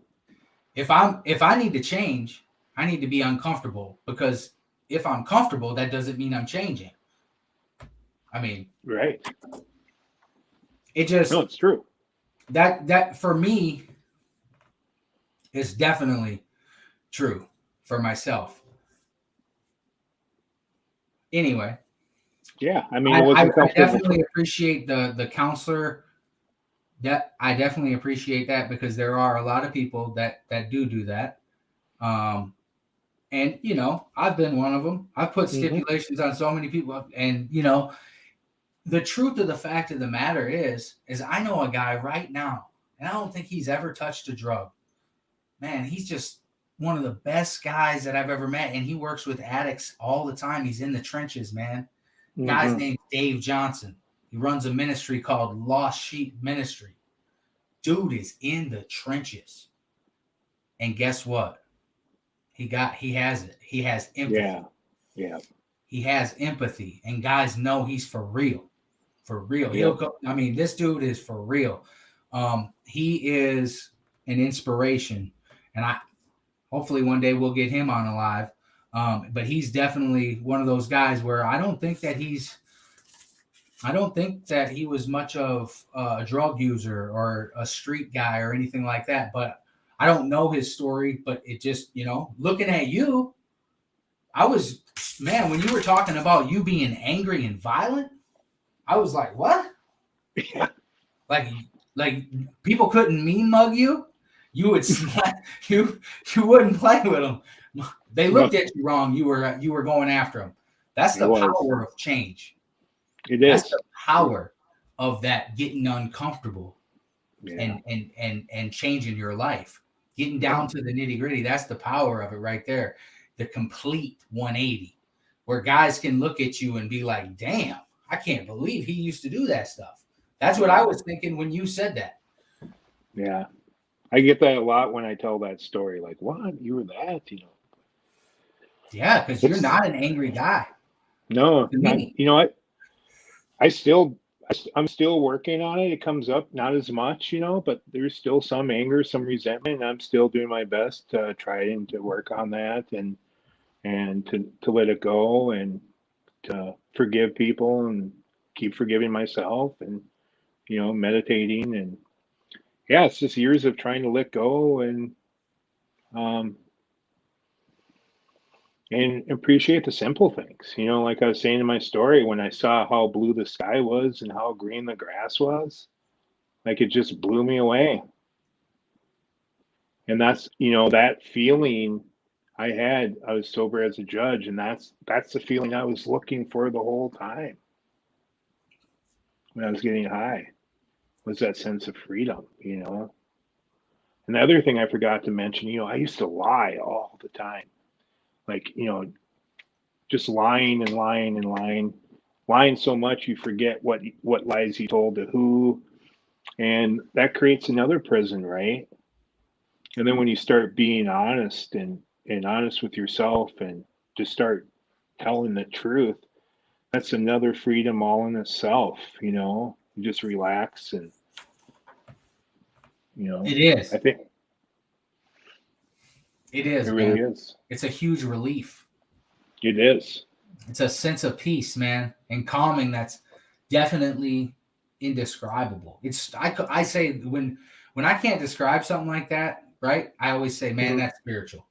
A: If I need to change, I need to be uncomfortable, because if I'm comfortable, that doesn't mean I'm changing. I mean,
B: right.
A: It just,
B: no, it's true.
A: That for me is definitely true for myself. Anyway.
B: Yeah, I mean,
A: I definitely appreciate the counselor. That I definitely appreciate that, because there are a lot of people that do that. And you know, I've been one of them. I've put stipulations on so many people, and you know, the truth of the fact of the matter is I know a guy right now, and I don't think he's ever touched a drug. Man, he's just one of the best guys that I've ever met, and he works with addicts all the time. He's in the trenches, man. Guy's name's Dave Johnson. He runs a ministry called Lost Sheep Ministry. Dude is in the trenches. And guess what? He has it. He has empathy.
B: Yeah.
A: He has empathy. And guys know he's for real. For real.
B: Yeah.
A: He'll go. I mean, this dude is for real. He is an inspiration. And hopefully one day we'll get him on alive. But he's definitely one of those guys where I don't think that he was much of a drug user or a street guy or anything like that. But I don't know his story, but it just, you know, looking at you, when you were talking about you being angry and violent, I was like, what?
B: Yeah.
A: Like people couldn't mean mug you. You would you wouldn't play with them. They looked at you wrong. You were going after them. That's the power of change.
B: It is.
A: That's the power of that, getting uncomfortable and changing your life, getting down to the nitty gritty. That's the power of it right there. The complete 180, where guys can look at you and be like, damn, I can't believe he used to do that stuff. That's what I was thinking when you said that.
B: Yeah. I get that a lot when I tell that story. Like, what? You were that, you know?
A: Yeah, because you're not an angry guy.
B: No, you know what? I'm still working on it. It comes up not as much, you know, but there's still some anger, some resentment, and I'm still doing my best to try and to work on that and to let it go and to forgive people and keep forgiving myself and, you know, meditating. And yeah, it's just years of trying to let go and appreciate the simple things. You know, like I was saying in my story, when I saw how blue the sky was and how green the grass was, like it just blew me away. And that's, you know, that feeling I was sober as a judge, and that's the feeling I was looking for the whole time when I was getting high, was that sense of freedom, you know. And the other thing I forgot to mention, you know, I used to lie all the time. Like, you know, just lying and lying and lying so much you forget what lies you told to who, and that creates another prison, right? And then when you start being honest and honest with yourself and just start telling the truth, that's another freedom all in itself. You know, you just relax and, you know,
A: it is.
B: I think
A: it is.
B: It really is.
A: It's a huge relief.
B: It is.
A: It's a sense of peace, man, and calming that's definitely indescribable. I say when I can't describe something like that, right? I always say, man, that's spiritual.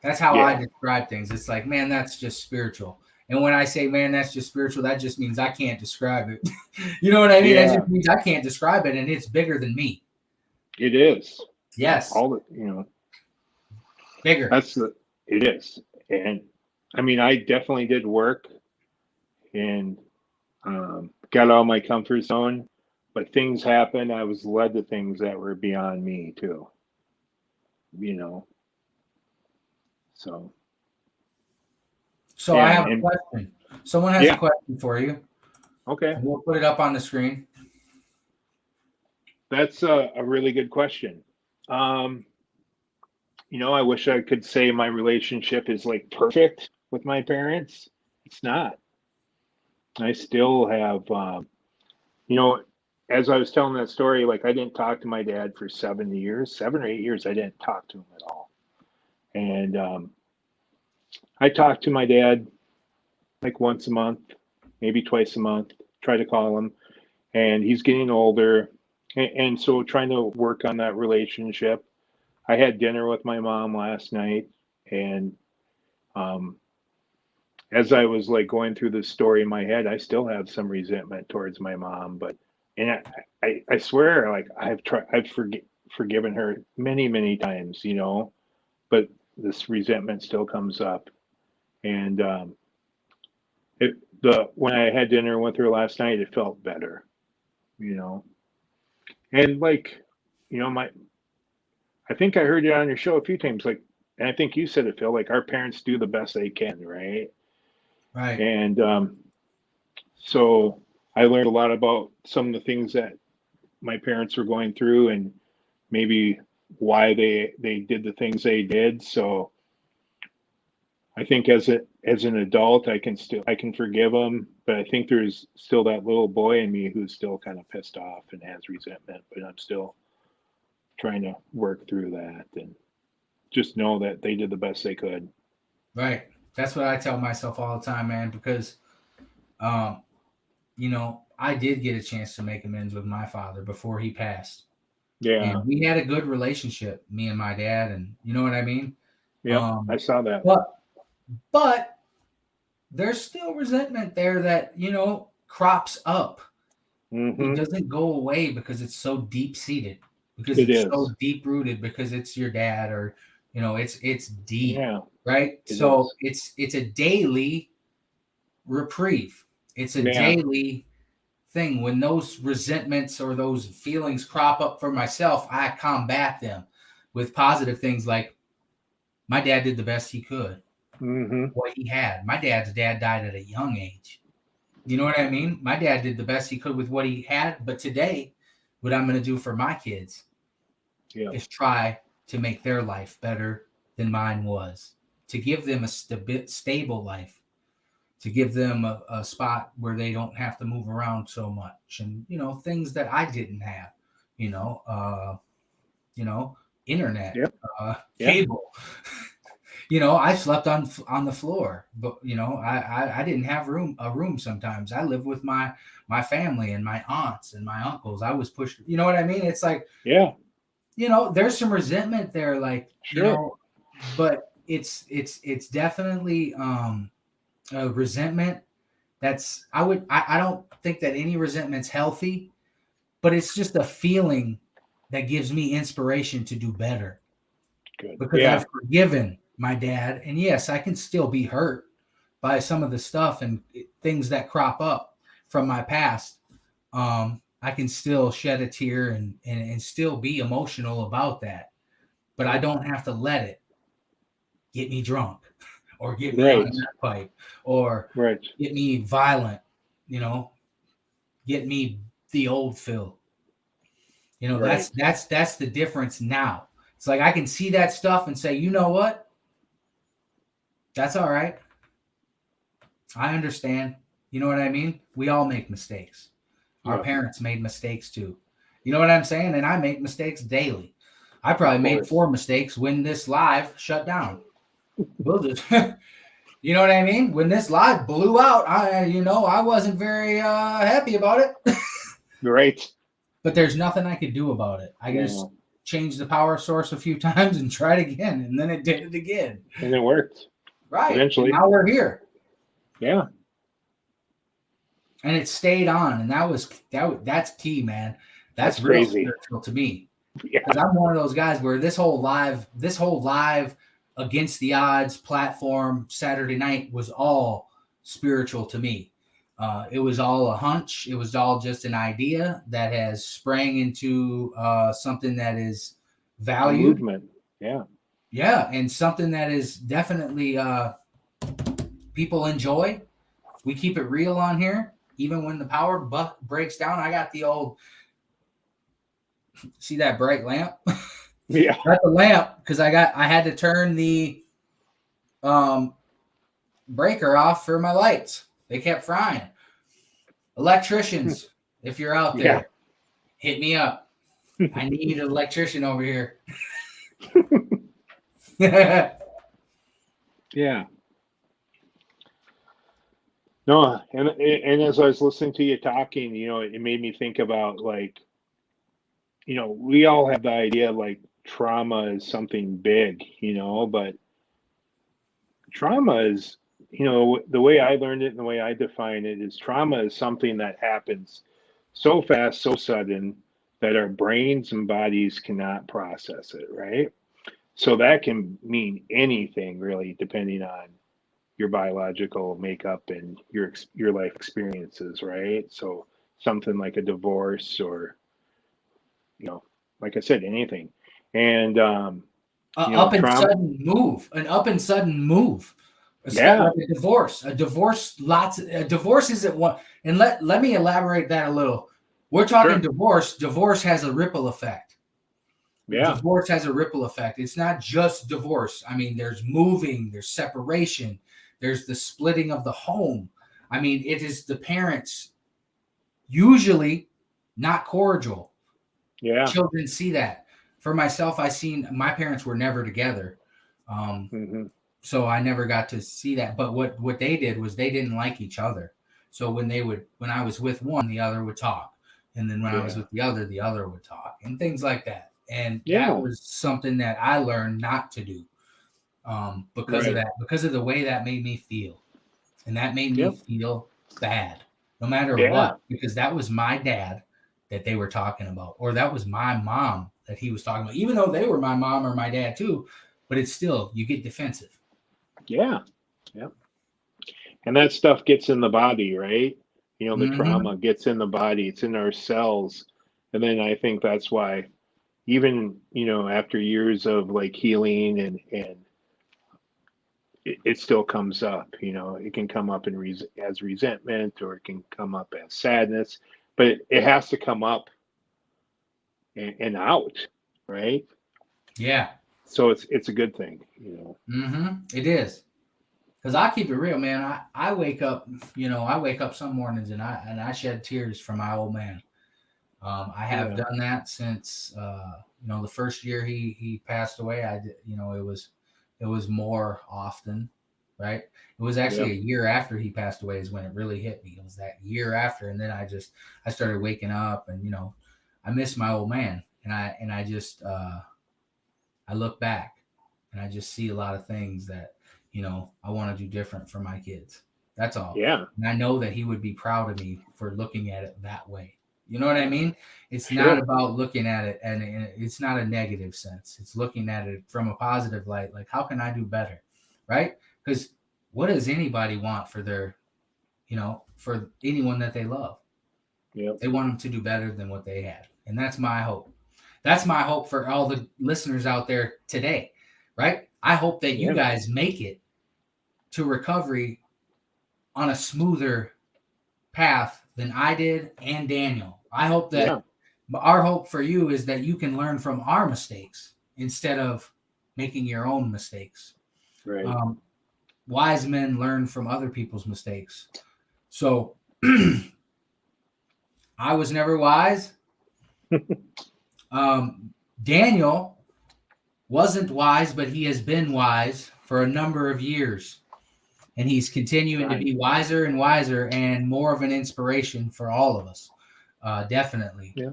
A: That's how I describe things. It's like, man, that's just spiritual. And when I say, man, that's just spiritual, that just means I can't describe it. You know what I mean?
B: Yeah.
A: That just means I can't describe it, and it's bigger than me.
B: It is.
A: Yes.
B: All the, you know,
A: bigger.
B: It is. And I mean, I definitely did work and got out of my comfort zone, but things happened. I was led to things that were beyond me too, you know. So
A: I have a question. Someone has a question for you.
B: Okay.
A: And we'll put it up on the screen.
B: That's a really good question. You know, I wish I could say my relationship is like perfect with my parents. It's not. I still have, you know, as I was telling that story, like I didn't talk to my dad for 7 or 8 years. I didn't talk to him at all. And I talk to my dad like once a month, maybe twice a month, try to call him. And he's getting older. And so trying to work on that relationship. I had dinner with my mom last night. And as I was like going through this story in my head, I still have some resentment towards my mom. But and I swear, like I've forgiven her many, many times, you know, but this resentment still comes up. And when I had dinner with her last night, it felt better, you know. And like, you know, I think I heard it on your show a few times, like, and I think you said it, Phil, like our parents do the best they can, right?
A: Right.
B: And so I learned a lot about some of the things that my parents were going through and maybe why they did the things they did. So I think as an adult, I can forgive them, but I think there's still that little boy in me who's still kind of pissed off and has resentment, but I'm still trying to work through that and just know that they did the best they could.
A: Right. That's what I tell myself all the time, man, because, you know, I did get a chance to make amends with my father before he passed.
B: Yeah.
A: And we had a good relationship, me and my dad, and you know what I mean?
B: Yeah, I saw that.
A: But there's still resentment there that, you know, crops up.
B: Mm-hmm.
A: It doesn't go away because it's so deep seated, because it's so deep rooted, because it's your dad, or, you know, it's deep, right? It's a daily reprieve. It's a daily thing. When those resentments or those feelings crop up for myself, I combat them with positive things like my dad did the best he could.
B: Mm-hmm.
A: What he had. My dad's dad died at a young age. You know what I mean? My dad did the best he could with what he had. But today, what I'm going to do for my kids is try to make their life better than mine was, to give them a stable life, to give them a spot where they don't have to move around so much, and, you know, things that I didn't have, you know, internet, cable. You know, I slept on the floor, but, you know, I didn't have a room sometimes. I lived with my family and my aunts and my uncles. I was pushed, you know what I mean? It's like, you know, there's some resentment there, like, you know, but it's definitely a resentment that's, I don't think that any resentment's healthy, but it's just a feeling that gives me inspiration to do better.
B: Good.
A: Because I've forgiven my dad, and yes, I can still be hurt by some of the stuff and things that crop up from my past. I can still shed a tear and still be emotional about that, but I don't have to let it get me drunk or get me on that pipe or get me violent, you know, get me the old Phil. You know, that's the difference now. It's like I can see that stuff and say, you know what? That's all right. I understand. You know what I mean? We all make mistakes. Our parents made mistakes too. You know what I'm saying? And I make mistakes daily. I probably made 4 mistakes when this live shut down. We'll just, you know what I mean? When this live blew out, I wasn't very happy about it.
B: Right.
A: but there's nothing I could do about it. I just changed the power source a few times and tried again, and then it did it again.
B: And it worked.
A: Right.
B: Eventually.
A: And now we're here.
B: Yeah.
A: And it stayed on, and that's key, man. That's real
B: crazy.
A: spiritual to me.
B: Yeah.
A: Because I'm one of those guys where this whole live against the odds platform Saturday night was all spiritual to me. It was all a hunch. It was all just an idea that has sprang into something that is valued.
B: Movement. Yeah.
A: Yeah, and something that is definitely people enjoy. We keep it real on here. Even when the power breaks down, I got the old, see that bright lamp?
B: Yeah.
A: Got the lamp because I had to turn the breaker off for my lights. They kept frying. Electricians, if you're out there, hit me up. I need an electrician over here.
B: Yeah. No, and as I was listening to you talking, it made me think about, like, we all have the idea like trauma is something big, but trauma is, the way I learned it and the way I define it is trauma is something that happens so fast, so sudden that our brains and bodies cannot process it, right? So that can mean anything really, depending on your biological makeup and your life experiences, right? So something like a divorce or, like I said, anything. And
A: an up and sudden move.
B: Yeah.
A: Like a divorce. A divorce isn't one. And let me elaborate that a little. We're talking divorce. Divorce has a ripple effect.
B: Yeah.
A: Divorce has a ripple effect. It's not just divorce. I mean, there's moving, there's separation, there's the splitting of the home. I mean, it is the parents usually not cordial.
B: Yeah.
A: Children see that. For myself, my parents were never together. So I never got to see that. But what they did was they didn't like each other. So when I was with one, the other would talk. And then when I was with the other would talk and things like that. And that was something that I learned not to do because of that, because of the way that made me feel. And that made me feel bad, no matter what, because that was my dad that they were talking about, or that was my mom that he was talking about, even though they were my mom or my dad too. But it's still, you get defensive.
B: Yeah. Yeah. And that stuff gets in the body, right? The trauma gets in the body, it's in our cells. And then I think that's why even, after years of like healing and it still comes up, it can come up as resentment, or it can come up as sadness, but it has to come up and out, right?
A: Yeah.
B: So it's a good thing,
A: It is. Because I keep it real, man. I wake up, some mornings and I shed tears for my old man. I have done that since, the first year he passed away. I did, it was more often, right? It was actually a year after he passed away is when it really hit me. It was that year after. And then I started waking up and, I miss my old man. And I just, I look back and I just see a lot of things that, I want to do different for my kids. That's all.
B: Yeah.
A: And I know that he would be proud of me for looking at it that way. You know what I mean? It's not about looking at it and it's not a negative sense. It's looking at it from a positive light. Like, how can I do better? Right? Because what does anybody want for their, for anyone that they love?
B: Yep.
A: They want them to do better than what they had. And that's my hope. That's my hope for all the listeners out there today, right? I hope that you guys make it to recovery on a smoother path than I did and Daniel. I hope that our hope for you is that you can learn from our mistakes instead of making your own mistakes.
B: Right.
A: Wise men learn from other people's mistakes. So I was never wise. Daniel wasn't wise, but he has been wise for a number of years. And he's continuing to be wiser and wiser and more of an inspiration for all of us. Definitely.
B: Yeah.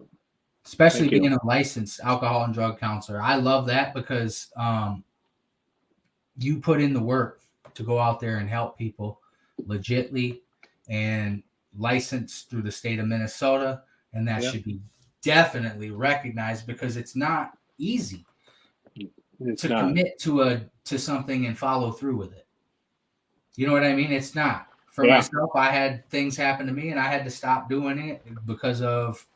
A: Especially
B: Thank you.
A: being a licensed alcohol and drug counselor. I love that because you put in the work to go out there and help people legitly and licensed through the state of Minnesota. And that
B: Yeah.
A: should be definitely recognized because it's not easy
B: It's
A: to
B: not.
A: commit to something and follow through with it. You know what I mean? It's not. For
B: Yeah.
A: myself, I had things happen to me and I had to stop doing it because of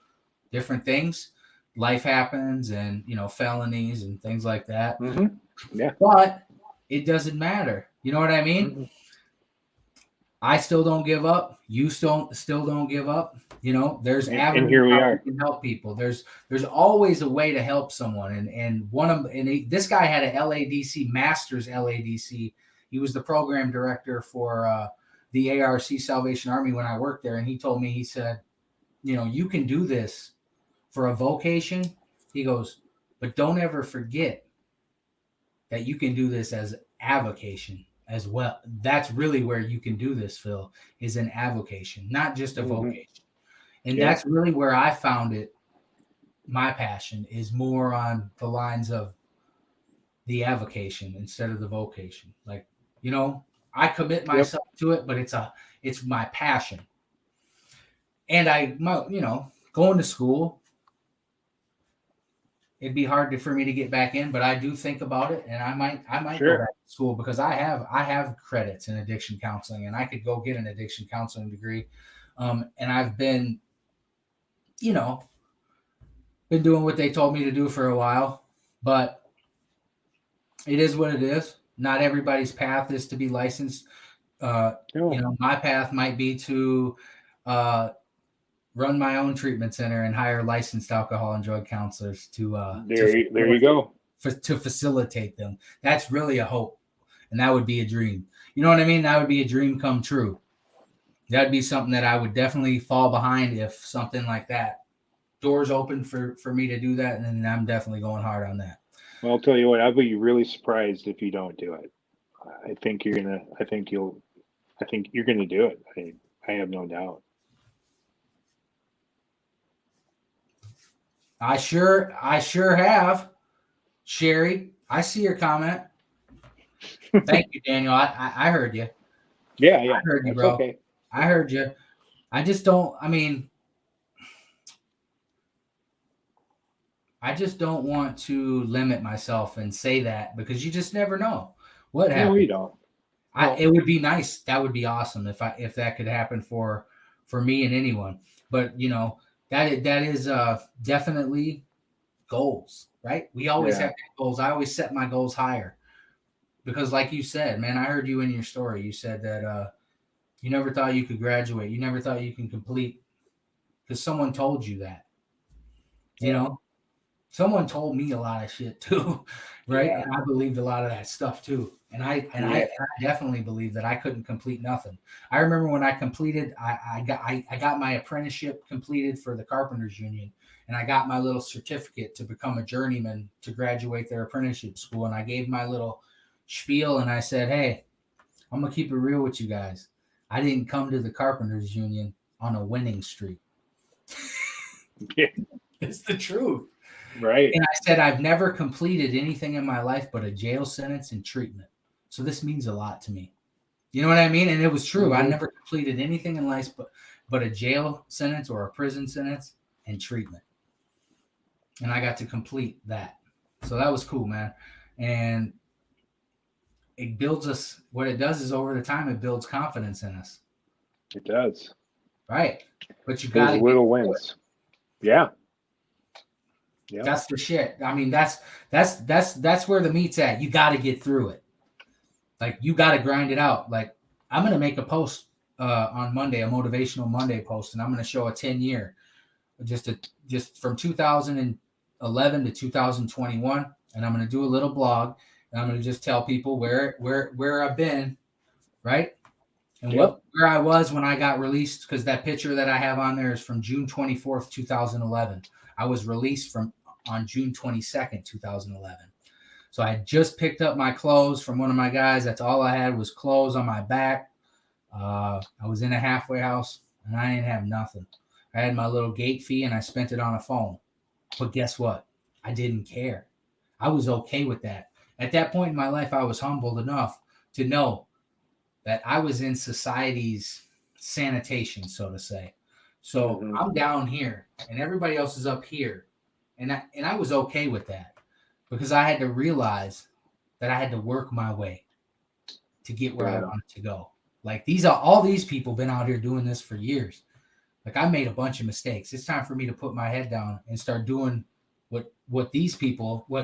A: different things. Life happens and, felonies and things like that.
B: Mm-hmm. Yeah.
A: But it doesn't matter. You know what I mean?
B: Mm-hmm.
A: I still don't give up. You still don't give up. There's avenues
B: here we
A: how
B: are.
A: you can help people. There's always a way to help someone. This guy had a LADC Masters LADC. He was the program director for the ARC Salvation Army when I worked there, and he told me, he said, you can do this for a vocation. He goes, but don't ever forget that you can do this as avocation as well. That's really where you can do this, Phil, is an avocation, not just a vocation. And that's really where I found it. My passion is more on the lines of the avocation instead of the vocation. Like, I commit myself to it, but it's my passion. And going to school, it'd be hard for me to get back in, but I do think about it, and I might
B: Sure.
A: go back to school because I have credits in addiction counseling, and I could go get an addiction counseling degree. And I've been doing what they told me to do for a while, but it is what it is. Not everybody's path is to be licensed. My path might be to run my own treatment center and hire licensed alcohol and drug counselors to
B: there you go.
A: To facilitate them. That's really a hope, and that would be a dream. You know what I mean? That would be a dream come true. That'd be something that I would definitely fall behind if something like that. Doors open for me to do that, and then I'm definitely going hard on that.
B: Well, I'll tell you what, I'll be really surprised if you don't do it. I think you're gonna do it. I have no doubt.
A: I sure have. Sherry, I see your comment. Thank you, Daniel. I heard you.
B: Yeah.
A: I heard you,
B: That's
A: bro.
B: okay.
A: I heard you. I just don't want to limit myself and say that because you just never know what happens.
B: No, you don't.
A: It would be nice. That would be awesome if that could happen for me and anyone. But that is definitely goals, right? We always have goals. I always set my goals higher because, like you said, man, I heard you in your story. You said that you never thought you could graduate. You never thought you can complete because someone told you that. Someone told me a lot of shit too, right?
B: Yeah.
A: And I believed a lot of that stuff too. And I definitely believed that I couldn't complete nothing. I remember when I completed, I got my apprenticeship completed for the Carpenters Union, and I got my little certificate to become a journeyman to graduate their apprenticeship school. And I gave my little spiel, and I said, "Hey, I'm gonna keep it real with you guys. I didn't come to the Carpenters Union on a winning streak."
B: Yeah.
A: It's the truth.
B: Right.
A: And I said, I've never completed anything in my life but a jail sentence and treatment. So this means a lot to me. You know what I mean? And it was true. I never completed anything in life but a jail sentence or a prison sentence and treatment. And I got to complete that. So that was cool, man. And it builds us. What it does is over the time, it builds confidence in us.
B: It does.
A: Right. But you got
B: those little wins. Yeah.
A: Yeah. That's the shit. I mean, that's where the meat's at. You got to get through it. Like, you got to grind it out. Like, I'm going to make a post on Monday, a motivational Monday post, and I'm going to show a 10-year, just from 2011 to 2021, and I'm going to do a little blog, and I'm going to just tell people where I've been, right? And where I was when I got released, because that picture that I have on there is from June 24th, 2011. I was released on June 22nd, 2011. So I had just picked up my clothes from one of my guys. That's all I had was clothes on my back. I was in a halfway house, and I didn't have nothing. I had my little gate fee and I spent it on a phone. But guess what? I didn't care. I was okay with that. At that point in my life, I was humbled enough to know that I was in society's sanitation, so to say. So
B: Mhm.
A: I'm down here and everybody else is up here. And I was okay with that because I had to realize that I had to work my way to get where I
B: Yeah.
A: wanted to go. Like all these people been out here doing this for years. Like I made a bunch of mistakes. It's time for me to put my head down and start doing what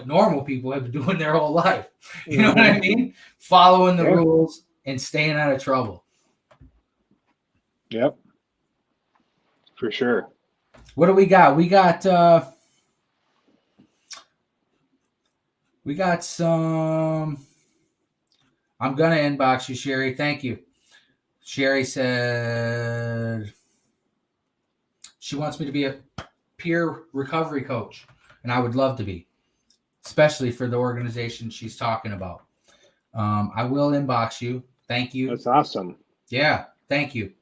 A: normal people have been doing their whole life. You know what I
B: Mhm.
A: mean? Following the
B: Yeah.
A: rules and staying out of trouble.
B: Yep. For sure.
A: What do we got? We got some. I'm gonna inbox you, Sherry. Thank you. Sherry said she wants me to be a peer recovery coach, and I would love to be, especially for the organization she's talking about. I will inbox you. Thank you.
B: That's awesome.
A: Yeah, thank you.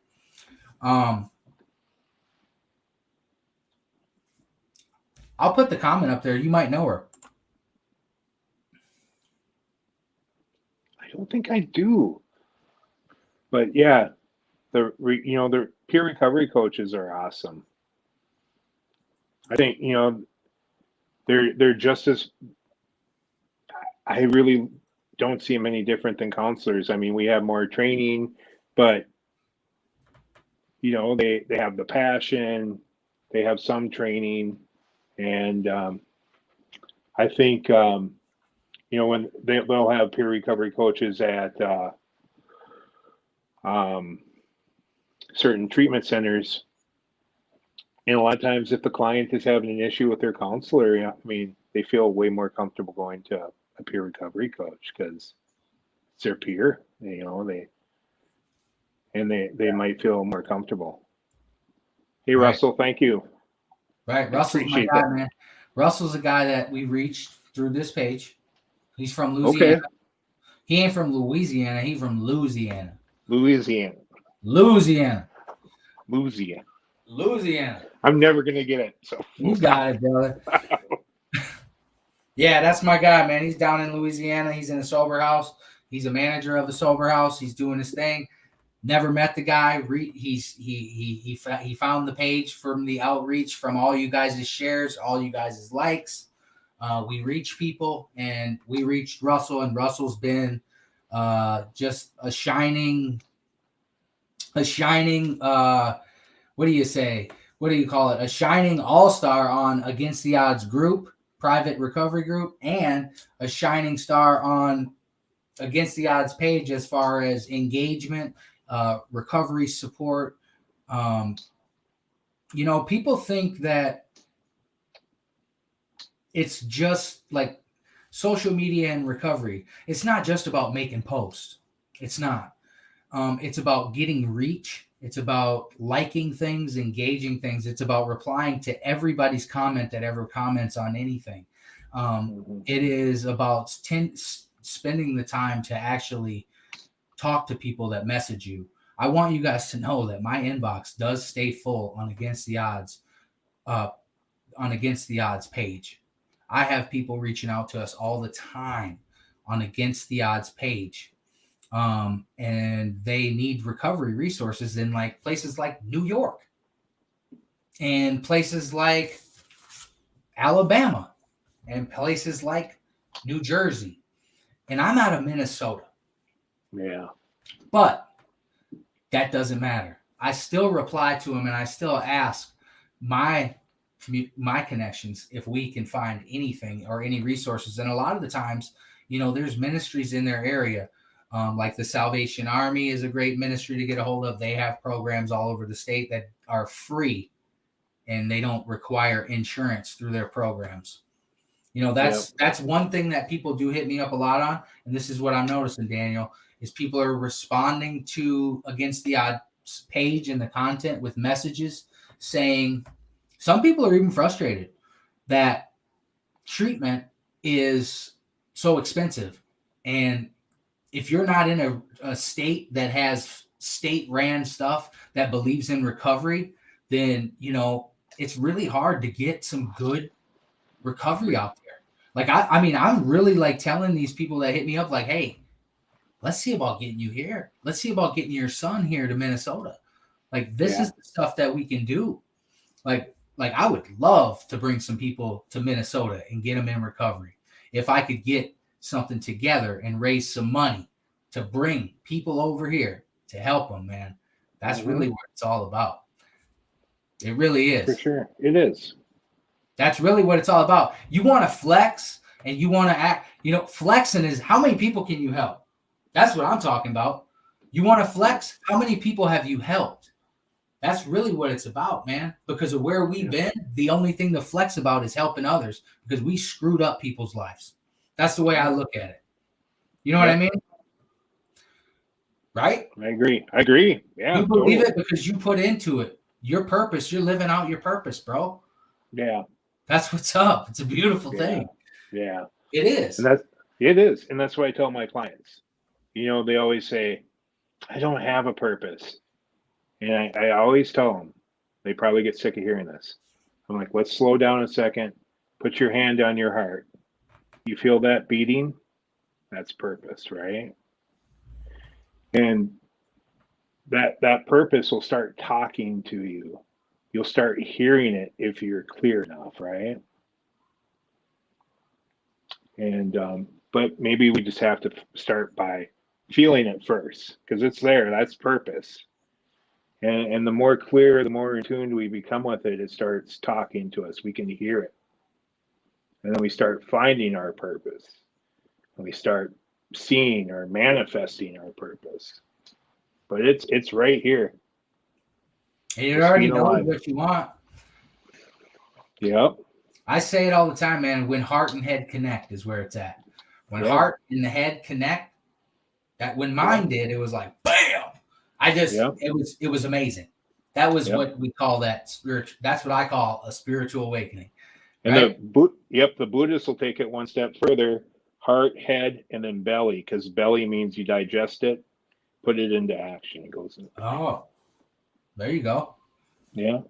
A: I'll put the comment up there. You might know her.
B: I don't think I do. But yeah, the peer recovery coaches are awesome. I think they're just as. I really don't see them any different than counselors. I mean, we have more training, but they have the passion, they have some training, and I think when they'll have peer recovery coaches at um, certain treatment centers. And a lot of times, if the client is having an issue with their counselor, I mean, they feel way more comfortable going to a peer recovery coach because it's their peer. They might feel more comfortable. Hey,
A: Right.
B: Russell, thank you.
A: Right.
B: I
A: Russell's my
B: appreciate
A: guy,
B: that.
A: man. Russell's a guy that we reached through this page. He's from
B: Okay,
A: Louisiana. He ain't from Louisiana. He's from Louisiana.
B: Louisiana.
A: Louisiana.
B: Louisiana.
A: Louisiana.
B: I'm never gonna get it. So
A: You got it, brother. Yeah, that's my guy, man. He's down in Louisiana. He's in a sober house. He's a manager of the sober house. He's doing his thing. Never met the guy. He found the page from the outreach from all you guys' shares, all you guys' likes. We reach people, and we reached Russell, and Russell's been just a shining. What do you say? What do you call it? A shining all-star on Against the Odds group, private recovery group, and a shining star on Against the Odds page as far as engagement, recovery support. People think that it's just like social media and recovery. It's not just about making posts. It's not. It's about getting reach. It's about liking things, engaging things. It's about replying to everybody's comment that ever comments on anything. It is about spending the time to actually talk to people that message you. I want you guys to know that my inbox does stay full on Against the Odds, page. I have people reaching out to us all the time on Against the Odds page. And they need recovery resources in like places like New York and places like Alabama and places like New Jersey. And I'm out of Minnesota.
B: yeah.
A: But that doesn't matter. I still reply to them and I still ask my connections if we can find anything or any resources. And a lot of the times, there's ministries in their area. Like the Salvation Army is a great ministry to get a hold of. They have programs all over the state that are free and they don't require insurance through their programs. That's one thing that people do hit me up a lot on. And this is what I'm noticing, Daniel, is people are responding to Against the Odds page and the content with messages saying, some people are even frustrated that treatment is so expensive. And if you're not in a state that has state ran stuff that believes in recovery, then, you know, it's really hard to get some good recovery out there. Like, I mean, I'm really like telling these people that hit me up, like, hey, let's see about getting you here. Let's see about getting your son here to Minnesota. Like, this is the stuff that we can do. Like I would love to bring some people to Minnesota and get them in recovery. If I could get something together and raise some money to bring people over here to help them, man, that's really what it's all about. It really is.
B: For sure. It is.
A: That's really what it's all about. You want to flex and you want to act, you know, flexing is how many people can you help? That's what I'm talking about. You want to flex? How many people have you helped? That's really what it's about, man. Because of where we've been, the only thing to flex about is helping others because we screwed up people's lives. That's the way I look at it. You know what I mean? Right?
B: I agree. Yeah.
A: You believe it because you put into it. Your purpose, you're living out your purpose, bro.
B: Yeah.
A: That's what's up. It's a beautiful thing.
B: Yeah.
A: It is.
B: It is. And that's what I tell my clients. You know, they always say, I don't have a purpose. And I always tell them, they probably get sick of hearing this. I'm like, let's slow down a second. Put your hand on your heart. You feel that beating? That's purpose, right? And that purpose will start talking to you. You'll start hearing it if you're clear enough, right? And but maybe we just have to start by feeling it first, because it's there. That's purpose. And the more clear, the more in tune we become with it, it starts talking to us. We can hear it. And then we start finding our purpose. And we start seeing or manifesting our purpose. But it's right here.
A: And you already know what you want.
B: Yep.
A: I say it all the time, man. When heart and head connect is where it's at. When heart and the head connect, that when mine did, it was like bam. It was amazing. That was what we call that spiritual. That's what I call a spiritual awakening.
B: And the Buddhists will take it one step further: heart, head, and then belly, because belly means you digest it, put it into action. It goes in.
A: Oh, there you go.
B: Yeah.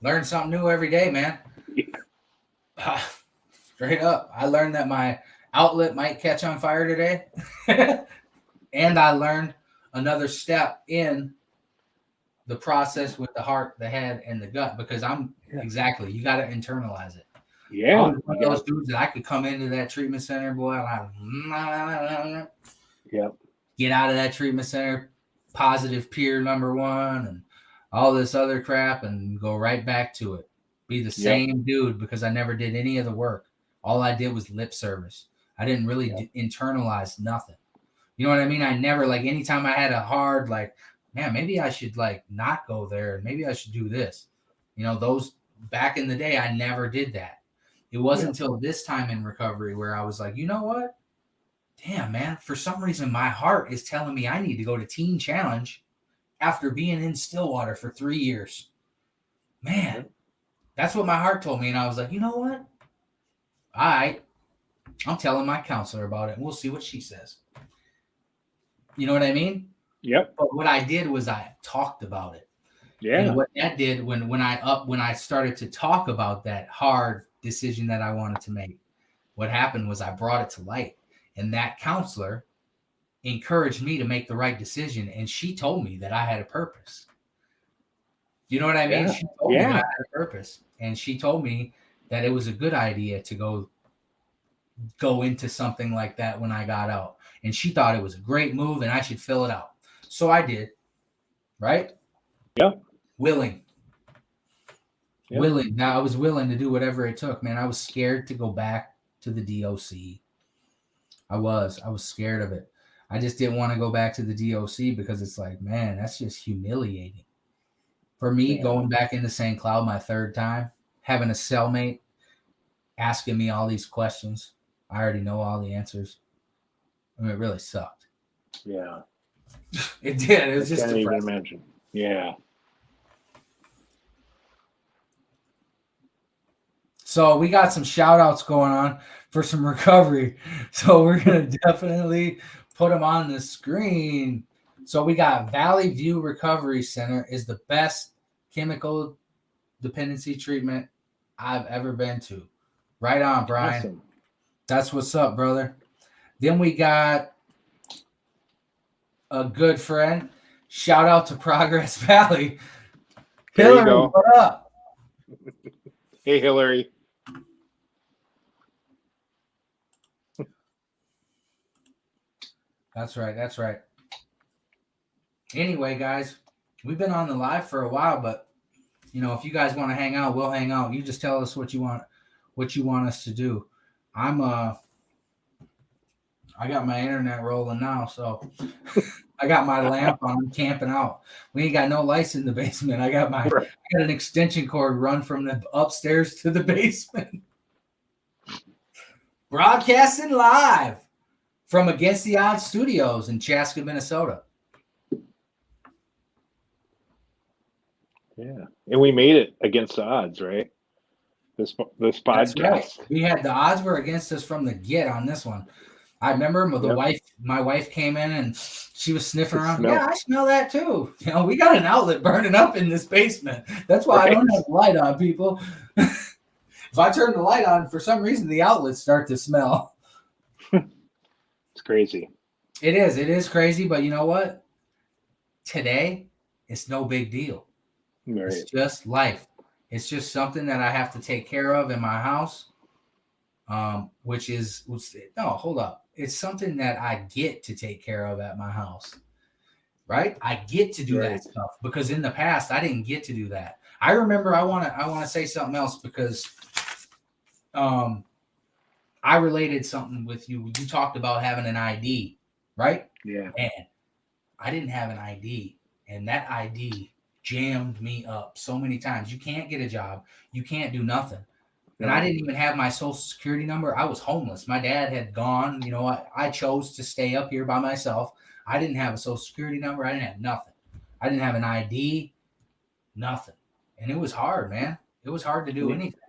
A: Learn something new every day, man. Yeah. Straight up. I learned that my outlet might catch on fire today. And I learned another step in the process with the heart, the head, and the gut, because exactly, you got to internalize it.
B: Yeah.
A: I was one of those dudes that I could come into that treatment center, boy, and get out of that treatment center, positive peer number one, and all this other crap, and go right back to it. Be the same dude, because I never did any of the work. All I did was lip service. I didn't really internalize nothing. You know what I mean? I never, like, anytime I had a hard, like, man, maybe I should, like, not go there. Maybe I should do this. You know, those back in the day, I never did that. It wasn't until this time in recovery where I was like, you know what? Damn, man, for some reason, my heart is telling me I need to go to Teen Challenge after being in Stillwater for 3 years. Man, that's what my heart told me. And I was like, you know what? All right. I'm telling my counselor about it, and we'll see what she says. You know what I mean?
B: Yep.
A: But what I did was I talked about it.
B: Yeah.
A: And what that did when I started to talk about that hard decision that I wanted to make, what happened was I brought it to light. And that counselor encouraged me to make the right decision. And she told me that I had a purpose. You know what I mean?
B: Yeah.
A: She told me that I had a purpose. And she told me that it was a good idea to go into something like that when I got out. And she thought it was a great move and I should fill it out. So I did. Right?
B: Yeah.
A: Willing.
B: Yep.
A: Willing. Now I was willing to do whatever it took, man. I was scared to go back to the DOC. I was scared of it. I just didn't want to go back to the DOC because it's like, man, that's just humiliating. For me, going back into St. Cloud my third time, having a cellmate asking me all these questions. I already know all the answers. I mean, it really sucked.
B: Yeah.
A: It did. It was just depressing.
B: Can't even imagine. Yeah.
A: So we got some shout outs going on for some recovery. So we're going to definitely put them on the screen. So we got Valley View Recovery Center is the best chemical dependency treatment I've ever been to. Right on, Brian.
B: Awesome.
A: That's what's up, brother. Then we got a good friend. Shout out to Progress Valley.
B: There you
A: Hillary,
B: go.
A: what up?
B: Hey, Hillary.
A: That's right. That's right. Anyway, guys, we've been on the live for a while, but you know, if you guys want to hang out, we'll hang out. You just tell us what you want us to do. I got my internet rolling now, so I got my lamp on. I'm camping out. We ain't got no lights in the basement. I got an extension cord run from the upstairs to the basement. Broadcasting live from Against the Odds Studios in Chaska, Minnesota.
B: Yeah, and we made it against the odds, right? This podcast.
A: Right. We had the odds were against us from the get on this one. I remember my wife came in and she was sniffing around. Yeah, I smell that too. You know, we got an outlet burning up in this basement. That's why I don't have the light on, people. If I turn the light on, for some reason, the outlets start to smell.
B: It's crazy.
A: It is crazy, but you know what? Today, it's no big deal. Right. It's just life. It's just something that I have to take care of in my house. Hold up. It's something that I get to take care of at my house, right? I get to do that stuff because in the past I didn't get to do that. I remember I want to say something else because I related something with you. You talked about having an ID, right?
B: Yeah.
A: And I didn't have an ID, and that ID jammed me up so many times. You can't get a job. You can't do nothing. And I didn't even have my social security number. I was homeless. My dad had gone. You know, I chose to stay up here by myself. I didn't have a social security number. I didn't have nothing. I didn't have an ID, nothing. And it was hard, man. It was hard to do anything.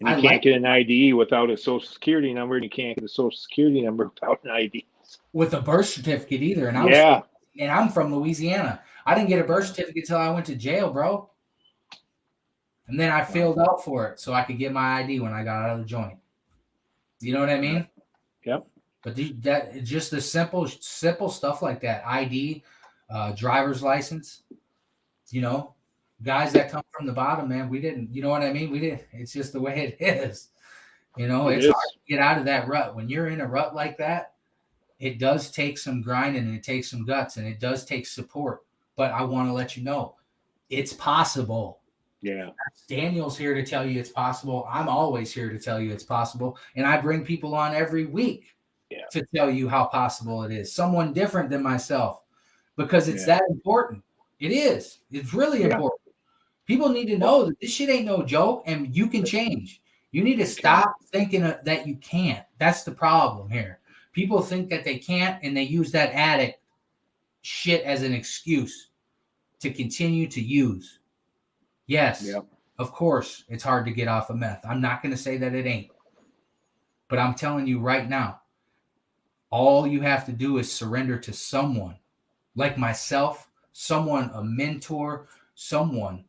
B: And you can't get an ID without a social security number, and you can't get a social security number without an ID.
A: With a birth certificate either. And I'm from Louisiana. I didn't get a birth certificate until I went to jail, bro. And then I filled out for it so I could get my ID when I got out of the joint. You know what I mean?
B: Yep.
A: But that just the simple stuff like that. ID, driver's license, you know, guys that come from the bottom, man, we didn't, you know what I mean? We didn't, it's just the way it is. You know, it's hard to get out of that rut. When you're in a rut like that, it does take some grinding and it takes some guts and it does take support. But I want to let you know, it's possible.
B: Yeah.
A: Daniel's here to tell you it's possible. I'm always here to tell you it's possible. And I bring people on every week to tell you how possible it is. Someone different than myself, because it's that important. It is. It's really important. People need to know that this shit ain't no joke and you can change. You need to stop thinking that you can't. That's the problem here. People think that they can't, and they use that addict shit as an excuse to continue to use. Yes, of course, it's hard to get off of meth. I'm not going to say that it ain't. But I'm telling you right now, all you have to do is surrender to someone like myself, someone, a mentor, someone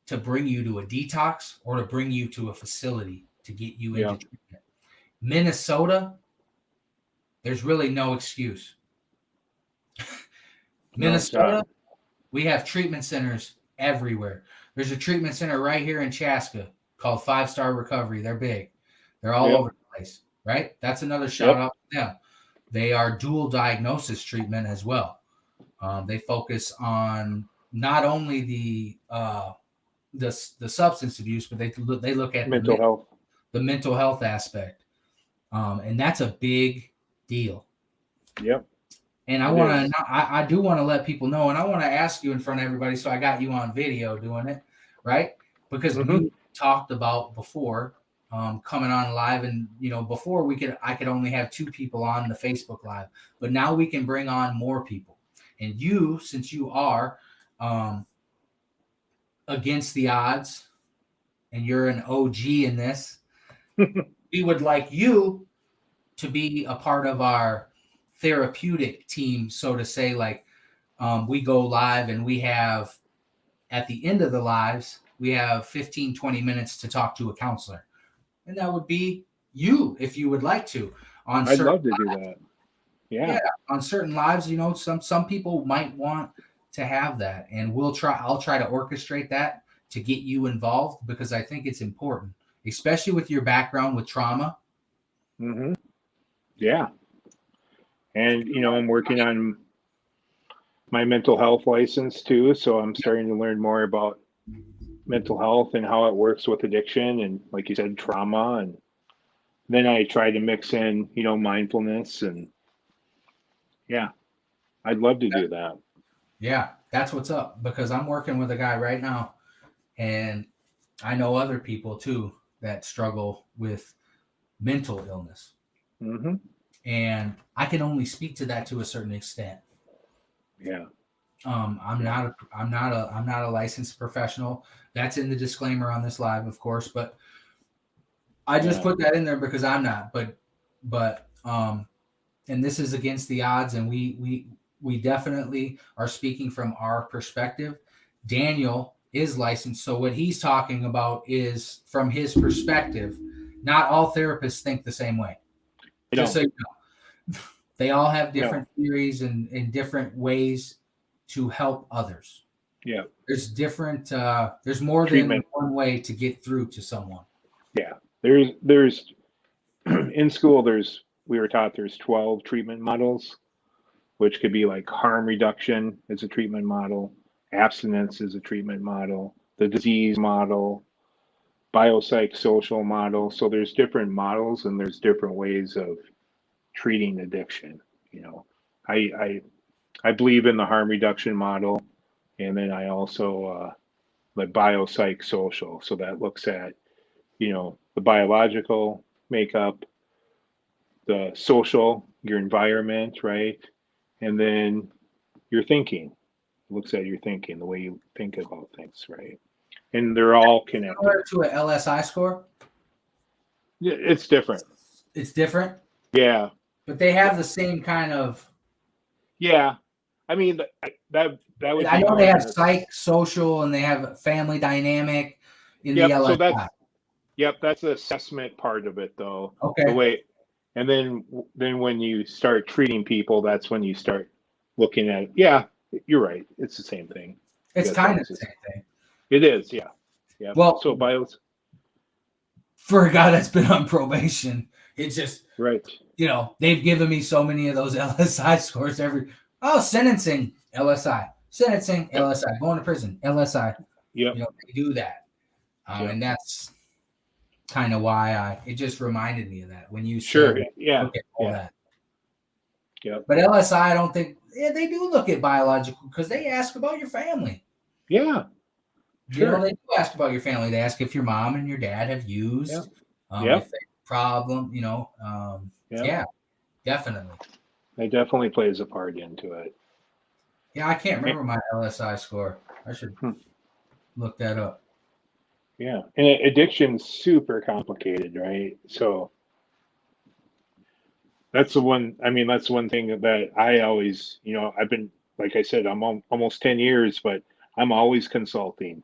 A: to bring you to a detox or to bring you to a facility to get you into treatment. Minnesota, there's really no excuse. Minnesota, we have treatment centers everywhere. There's a treatment center right here in Chaska called 5 Star Recovery. They're big. They're all over the place, right? That's another shout out to them. They are dual diagnosis treatment as well. They focus on not only the substance abuse, but they look at the mental health aspect. And that's a big deal.
B: Yep.
A: And I do want to let people know, and I want to ask you in front of everybody. So I got you on video doing it, right? Because we talked about before coming on live, and you know, before I could only have 2 people on the Facebook Live, but now we can bring on more people. And you, since you are against the odds, and you're an OG in this, we would like you to be a part of our therapeutic team, so to say. Like we go live and we have at the end of the lives, we have 15, 20 minutes to talk to a counselor. And that would be you, if you would like to.
B: I'd love to do that. Yeah.
A: On certain lives, some people might want to have that, and I'll try to orchestrate that to get you involved, because I think it's important, especially with your background with trauma.
B: Mm-hmm. Yeah. And, I'm working on my mental health license too. So I'm starting to learn more about mental health and how it works with addiction and, like you said, trauma. And then I try to mix in, mindfulness, and yeah, I'd love to do that.
A: Yeah, that's what's up, because I'm working with a guy right now, and I know other people too that struggle with mental illness.
B: Mm-hmm.
A: And I can only speak to that to a certain extent.
B: Yeah.
A: I'm not a licensed professional. That's in the disclaimer on this live, of course, but I just put that in there because I'm not. But and this is against the odds, and we definitely are speaking from our perspective. Daniel is licensed, so what he's talking about is from his perspective. Not all therapists think the same way. Just so you know. They all have different theories and different ways to help others.
B: Yeah.
A: There's different, there's more than one way to get through to someone.
B: Yeah. There's in school, we were taught there's 12 treatment models, which could be like harm reduction is a treatment model, abstinence is a treatment model, the disease model, biopsychosocial model. So there's different models and there's different ways of treating addiction. I believe in the harm reduction model, and then I also like biopsychosocial. So that looks at the biological makeup, the social, your environment, right, and then your thinking. It looks at your thinking, the way you think about things, right, and they're all connected.
A: Similar to an LSI score?
B: It's different.
A: It's different?
B: Yeah.
A: But they have the same kind of.
B: Yeah. I mean, that would.
A: I know they have psych, social, and they have family dynamic in the LSI.
B: That's the assessment part of it, though.
A: Okay.
B: The way, and then when you start treating people, that's when you start looking at. Yeah, you're right. It's the same thing.
A: It's kind of the same thing.
B: It is. Yeah. Yeah.
A: Well,
B: so
A: for a guy that's been on probation, it's just
B: right.
A: They've given me so many of those LSI scores sentencing, LSI, sentencing, LSI, going to prison, LSI.
B: Yeah.
A: They do that. And that's kind of why it just reminded me of that when you said look at all that.
B: Yeah.
A: But LSI, I don't think they do look at biological, because they ask about your family.
B: Yeah. Sure.
A: They do ask about your family. They ask if your mom and your dad have used, if they have a problem, yeah, definitely.
B: It definitely plays a part into it.
A: Yeah, I can't remember my LSI score. I should look that up.
B: Yeah, and addiction's super complicated, right? So that's the one. I mean, that's one thing that I always, I've been, like I said, I'm almost 10 years, but I'm always consulting.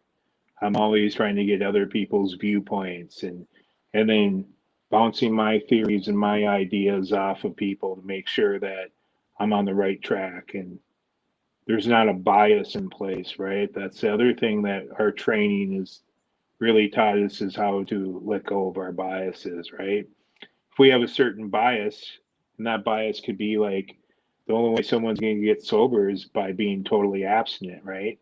B: I'm always trying to get other people's viewpoints and then bouncing my theories and my ideas off of people to make sure that I'm on the right track and there's not a bias in place, right? That's the other thing that our training is really taught us, is how to let go of our biases, right? If we have a certain bias, and that bias could be like the only way someone's going to get sober is by being totally abstinent, right?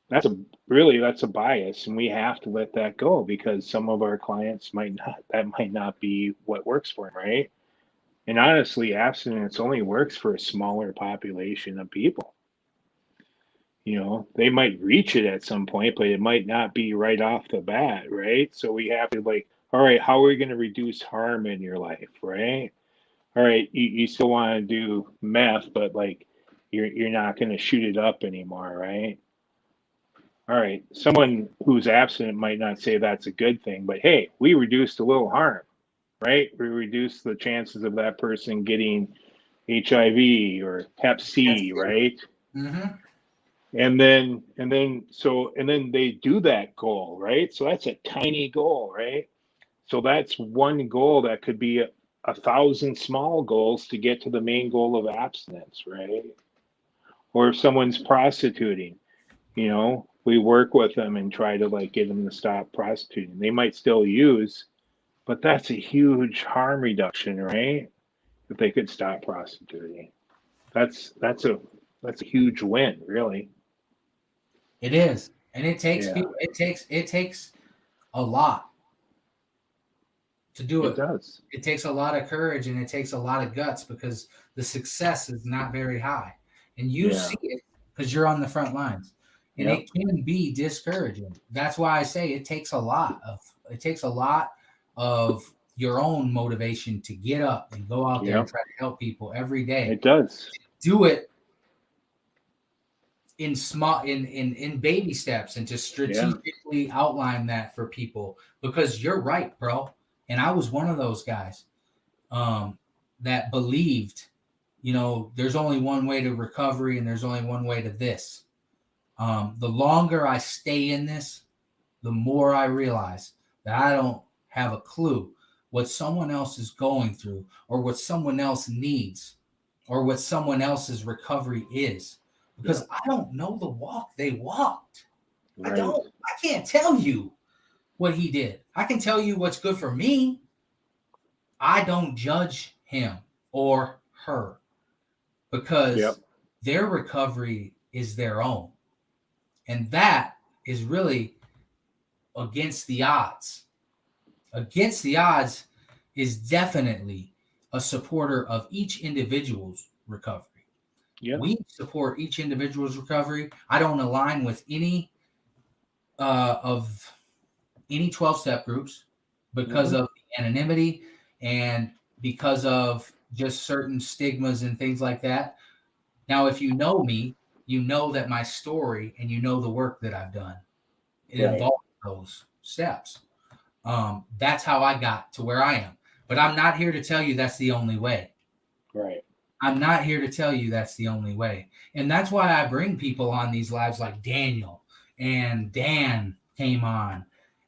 B: That's a bias, and we have to let that go, because some of our clients might not be what works for them, right? And honestly, abstinence only works for a smaller population of people. They might reach it at some point, but it might not be right off the bat, right? So we have to all right, how are we going to reduce harm in your life, right? All right, you still want to do meth, but you're not going to shoot it up anymore, right? All right, someone who's abstinent might not say that's a good thing, but hey, we reduced a little harm, right? We reduced the chances of that person getting HIV or Hep C, right?
A: Mm-hmm.
B: And then they do that goal, right? So that's a tiny goal, right? So that's one goal that could be a thousand small goals to get to the main goal of abstinence, right? Or if someone's prostituting, we work with them and try to like get them to stop prostituting. They might still use, but that's a huge harm reduction, right? If they could stop prostituting, that's a huge win, really.
A: It is. And it takes
B: Yeah,
A: people, it takes a lot to do
B: it
A: it.
B: does.
A: It takes a lot of courage and it takes a lot of guts because the success is not very high. And you
B: Yeah,
A: see it because you're on the front lines. And
B: yep,
A: it can be discouraging. That's why I say it takes a lot of your own motivation to get up and go out there and
B: yep,
A: try to help people every day.
B: it does.
A: Do it in small in baby steps and to
B: Yeah,
A: strategically outline that for people because you're right, bro. And I was one of those guys that believed, there's only one way to recovery and there's only one way to this. The longer I stay in this, the more I realize that I don't have a clue what someone else is going through or what someone else needs or what someone else's recovery is because
B: yep,
A: I don't know the walk they walked. I
B: right.
A: don't. I can't tell you what he did. I can tell you what's good for me. I don't judge him or her
B: Yep,
A: because their recovery is their own. And that is really against the odds. Against the odds is definitely a supporter of each individual's recovery.
B: yep,
A: We support each individual's recovery. I don't align with of any 12-step groups because
B: hmm,
A: of the anonymity and because of just certain stigmas and things like that. Now, if you know me, you know that my story and you know the work that I've done. It
B: right,
A: involves those steps. That's how I got to where I am. But I'm not here to tell you that's the only way.
B: right.
A: I'm not here to tell you that's the only way. And that's why I bring people on these lives like Daniel and Dan came on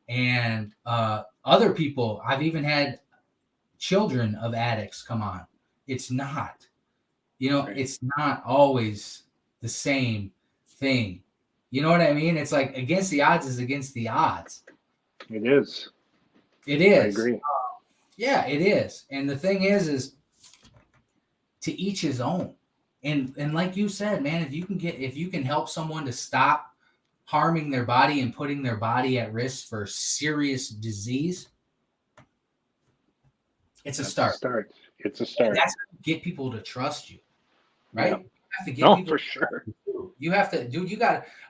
A: and other people. I've even had children of addicts come on. It's not,
B: Right.
A: it's not always the same thing. You know what I mean? It's like against the odds is against the odds.
B: It is.
A: It
B: I
A: is.
B: agree.
A: Yeah, it is. And the thing is to each his own. And like you said, man, if you can help someone to stop harming their body and putting their body at risk for serious disease, it's a
B: That's a
A: start.
B: start. It's a
A: And
B: start.
A: that's how you get people to trust you, right?
B: Yep.
A: You have to get
B: No,
A: people
B: for
A: to trust
B: sure.
A: you too. You have to, dude,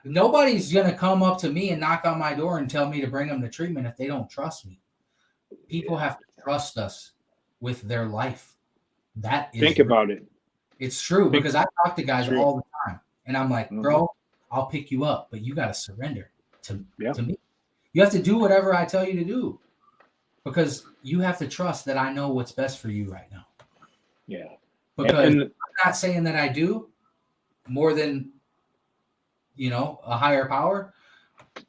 A: nobody's gonna come up to me and knock on my door and tell me to bring them to treatment if they don't trust me. People
B: Yeah.
A: have to trust us with their life. That
B: Think
A: is
B: about it.
A: It's true
B: Think
A: because I talk to guys
B: true.
A: all the time, and I'm like,
B: Hmm.
A: bro, I'll pick you up, but you got to surrender to
B: Yep.
A: to me. You have to do whatever I tell you to do because you have to trust that I know what's best for you right now.
B: Yeah.
A: Because
B: And
A: I'm not saying that I do more than a higher power,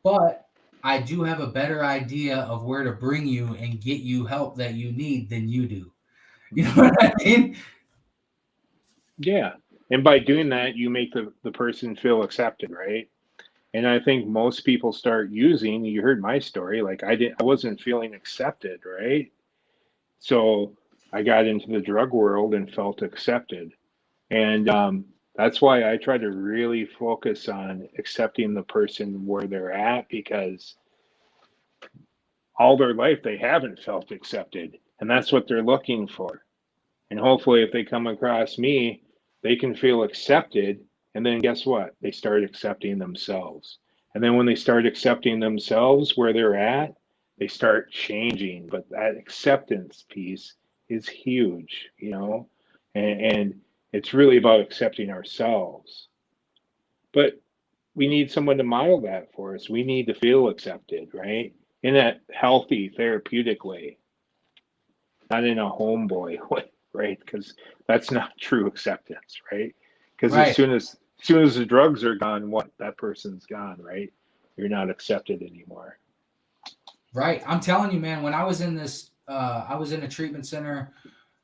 A: but I do have a better idea of where to bring you and get you help that you need than you do. You know what I mean?
B: yeah. And by doing that, you make the person feel accepted, right? And I think most people start using, you heard my story, like I wasn't feeling accepted, right? So I got into the drug world and felt accepted. And that's why I try to really focus on accepting the person where they're at because all their life they haven't felt accepted. And that's what they're looking for. And hopefully, if they come across me, they can feel accepted. And then guess what? They start accepting themselves. And then when they start accepting themselves where they're at, they start changing. But that acceptance piece is huge, and it's really about accepting ourselves. But we need someone to model that for us. We need to feel accepted, right? In that healthy, therapeutic way, not in a homeboy way, right? Because that's not true acceptance, right? Because as
A: Right.
B: soon as soon as the drugs are gone, what, that person's gone, right? You're not accepted anymore.
A: Right. I'm telling you, man, when I was in I was in a treatment center.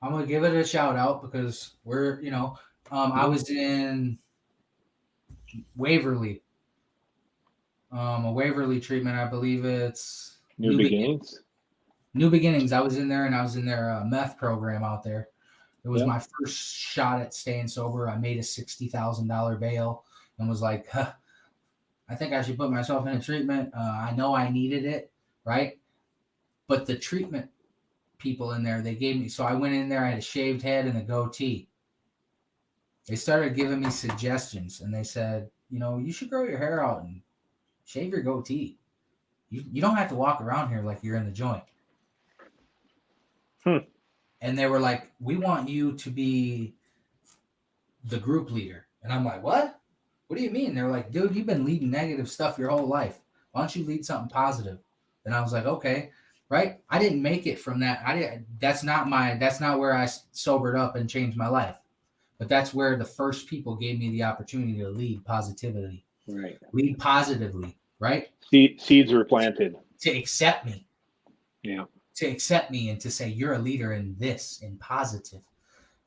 A: I'm going to give it a shout out because we're, I was in Waverly, a Waverly treatment. I believe it's
B: New Beginnings.
A: New Beginnings. I was in there, and I was in their meth program out there. It was my first shot at staying sober. I made a $60,000 bail and was like, I think I should put myself in a treatment. I know I needed it, right? But the treatment people in there, they gave me, so I went in there, I had a shaved head and a goatee. They started giving me suggestions, and they said, you should grow your hair out and shave your goatee. You don't have to walk around here like you're in the joint. And they were like, we want you to be the group leader. And I'm like, what? What do you mean? They're like, dude, you've been leading negative stuff your whole life. Why don't you lead something positive? And I was like, okay, right? I didn't make it from that. That's not where I sobered up and changed my life. But that's where the first people gave me the opportunity to lead positively.
B: Right.
A: Lead positively, right?
B: Seeds were planted.
A: To accept me.
B: Yeah.
A: To accept me and to say, you're a leader in this, in positive.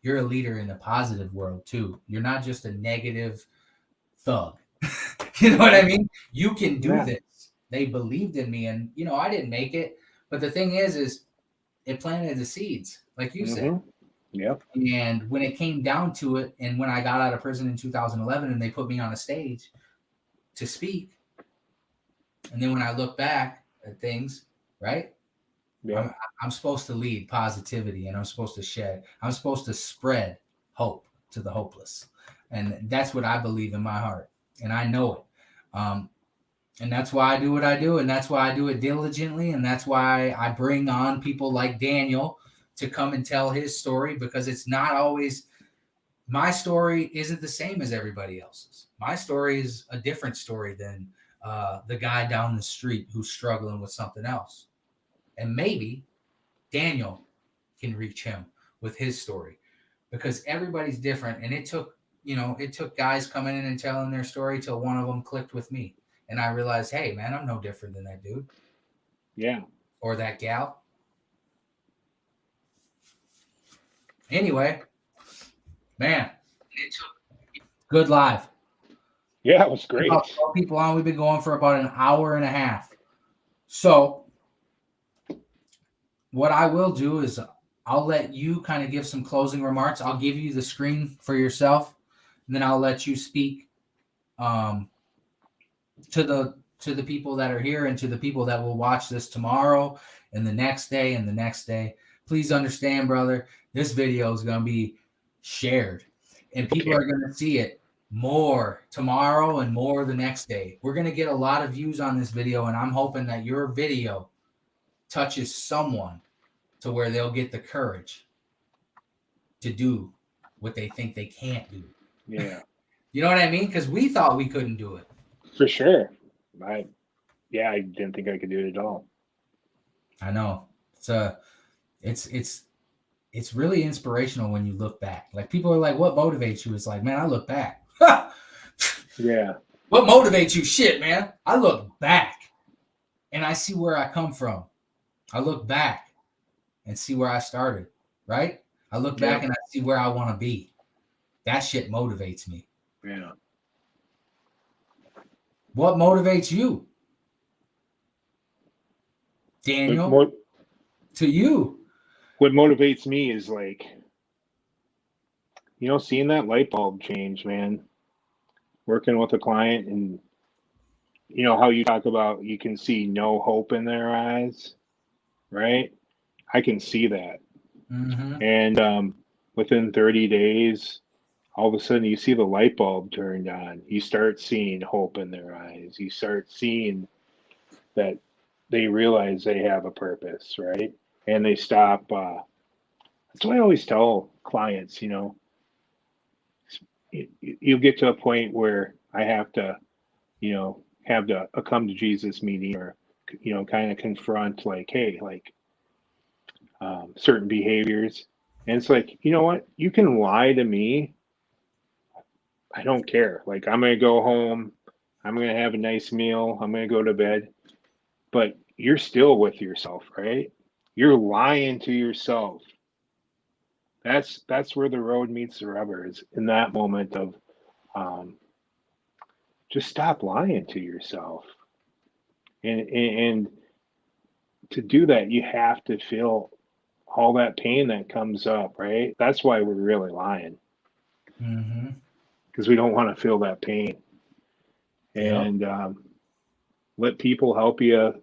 A: You're a leader in the positive world too. You're not just a negative thug. You know what I mean? You can do this. They believed in me, and I didn't make it. But the thing is it planted the seeds, like you said.
B: Yep.
A: And when it came down to it, and when I got out of prison in 2011 and they put me on a stage to speak, and then when I look back at things, right? Yeah. I'm supposed to lead positivity, and I'm supposed to spread hope to the hopeless. And that's what I believe in my heart. And I know it. And that's why I do what I do. And that's why I do it diligently. And that's why I bring on people like Daniel to come and tell his story, because it's not always, my story isn't the same as everybody else's. My story is a different story than the guy down the street who's struggling with something else. And maybe Daniel can reach him with his story, because everybody's different. And it took guys coming in and telling their story till one of them clicked with me. And I realized, hey, man, I'm no different than that dude.
B: Yeah.
A: Or that gal. Anyway, man, good live.
B: Yeah, it was great.
A: About 12 people on. We've been going for about an hour and a half. So what I will do is I'll let you kind of give some closing remarks. I'll give you the screen for yourself, and then I'll let you speak to the people that are here and to the people that will watch this tomorrow and the next day and the next day. Please understand, brother, this video is going to be shared, and people are going to see it more tomorrow and more the next day. We're going to get a lot of views on this video, and I'm hoping that your video touches someone to where they'll get the courage to do what they think they can't do.
B: Yeah.
A: You know what I mean? Because we thought we couldn't do it.
B: For sure. I didn't think I could do it at all.
A: I know. It's really inspirational when you look back. Like, people are like, what motivates you? It's like, man, I look back.
B: Yeah.
A: What motivates you? Shit, man. I look back and I see where I come from. I look back and see where I started, right? I look back and I see where I want to be. That shit motivates me.
B: Yeah.
A: What motivates you, Daniel? To you?
B: What motivates me is, like, seeing that light bulb change, man. Working with a client, and how you talk about, you can see no hope in their eyes, right? I can see that.
A: Mm-hmm.
B: And within 30 days, all of a sudden you see the light bulb turned on. You start seeing hope in their eyes. You start seeing that they realize they have a purpose, right? And they stop. That's what I always tell clients, you get to a point where I have to, have a come to Jesus meeting, or, kind of confront, like, hey, like, certain behaviors. And it's like, you know what? You can lie to me I don't care. Like, I'm going to go home. I'm going to have a nice meal. I'm going to go to bed. But you're still with yourself, right? You're lying to yourself. That's where the road meets the rubber, is in that moment of um, just stop lying to yourself. And to do that, you have to feel all that pain that comes up, right? That's why we're really lying,
A: Mm-hmm.
B: because we don't want to feel that pain.
A: Yep.
B: And let people help you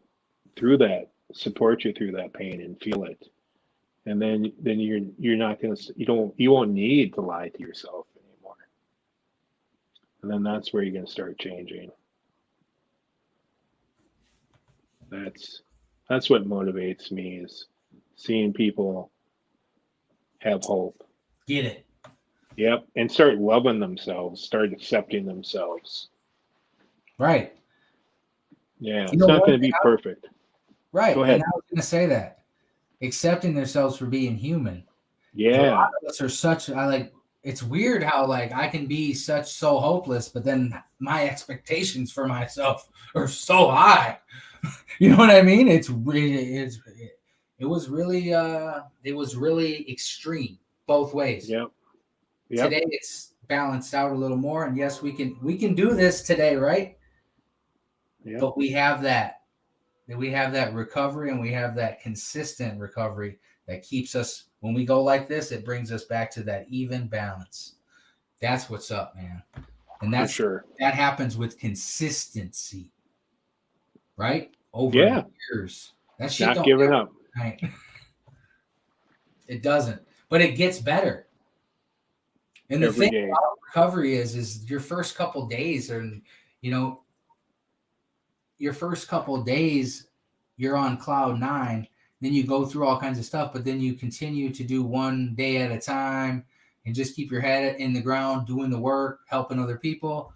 B: through that, support you through that pain and feel it. And then you're not gonna you won't need to lie to yourself anymore. And then that's where you're gonna start changing. That's that's what motivates me, is seeing people have hope.
A: Get it.
B: Yep, and start loving themselves, start accepting themselves.
A: Right.
B: Yeah,
A: You
B: it's
A: know
B: not
A: what?
B: going to be perfect.
A: Right.
B: Go
A: And
B: ahead.
A: I was going to say that. Accepting themselves for being human. A lot
B: Yeah,
A: of us are it's weird how like I can be so hopeless, but then my expectations for myself are so high. You know what I mean? It was really extreme both ways.
B: yep, yep,
A: Today it's balanced out a little more, and yes, we can do this today, right?
B: yep,
A: But we have that recovery, and we have that consistent recovery that keeps us, when we go like this, it brings us back to that even balance. That's what's up, man. And
B: for sure.
A: that happens with consistency, right? Over
B: Yeah,
A: years. That shit
B: not
A: don't
B: giving
A: happen
B: up
A: overnight. It doesn't. But it gets better. And the
B: every
A: thing
B: day.
A: about recovery is your first couple days, or you know, your first couple days, you're on cloud nine. Then you go through all kinds of stuff, but then you continue to do one day at a time and just keep your head in the ground, doing the work, helping other people.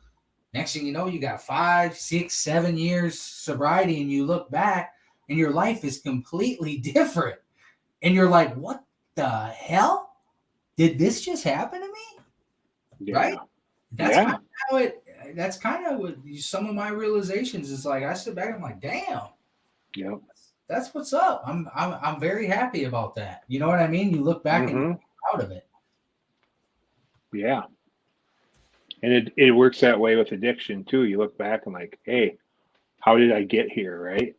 A: Next thing you know, you got 5, 6, 7 years sobriety, and you look back and your life is completely different. And you're like, what the hell? Did this just happen to me? Right?
B: Yeah,
A: That's kind
B: yeah,
A: of how that's kind of what some of my realizations is like. I sit back and I'm like, damn,
B: yep.
A: that's what's up. I'm very happy about that. You know what I mean? You look back and
B: Mm-hmm.
A: you're proud of it.
B: Yeah, and it works that way with addiction too. You look back and like, hey, how did I get here, right?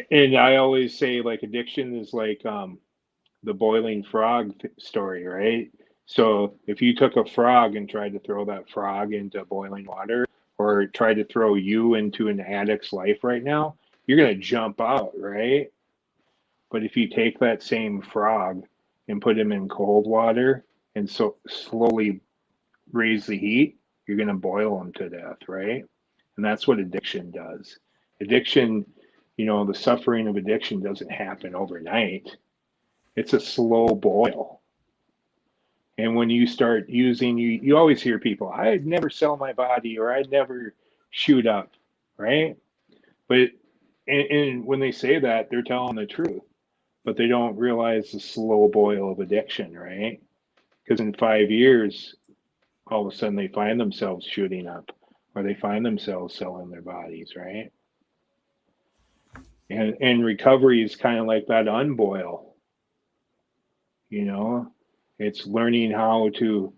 B: And I always say, like, addiction is like the boiling frog story, right? So if you took a frog and tried to throw that frog into boiling water, or tried to throw you into an addict's life right now, you're going to jump out, right? But if you take that same frog and put him in cold water and so slowly raise the heat, you're going to boil him to death, right? And that's what addiction does. Addiction, the suffering of addiction doesn't happen overnight. It's a slow boil. And when you start using, you always hear people, I'd never sell my body, or I'd never shoot up, right? But and when they say that, they're telling the truth, but they don't realize the slow boil of addiction, right? Because in 5 years, all of a sudden they find themselves shooting up, or they find themselves selling their bodies, right? And recovery is kind of like that unboil, you know? It's learning how to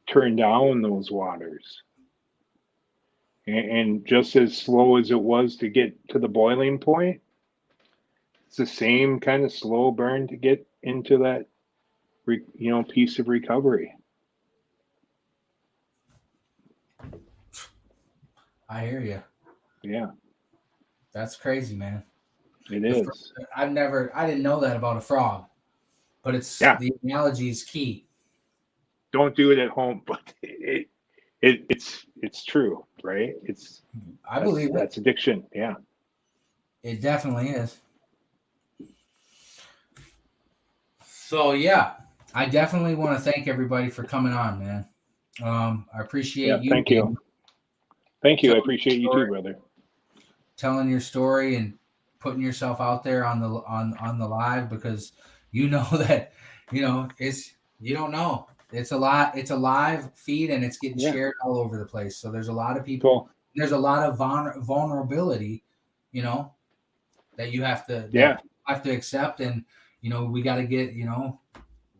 B: turn down those waters. And just as slow as it was to get to the boiling point, it's the same kind of slow burn to get into that, piece of recovery.
A: I hear you.
B: Yeah,
A: That's crazy, man.
B: it
A: The
B: is.
A: I didn't know that about a frog, but
B: Yeah,
A: the analogy is key.
B: don't do it at home, but it's true, right? It's
A: I
B: that's
A: believe it.
B: that's addiction. Yeah,
A: It definitely is. So yeah, I definitely want to thank everybody for coming on, man. I
B: yeah.
A: appreciate you,
B: Thank you,
A: Daniel,
B: thank you. I
A: telling
B: appreciate
A: your
B: you too,
A: story,
B: brother.
A: and putting yourself out there on the live, because you know that it's you don't know. It's a lot. It's a live feed and it's getting shared all over the place. So there's a lot of people.
B: Cool.
A: There's a lot of vulnerability, you know, that you have to accept. And, you know, we got to get, you know,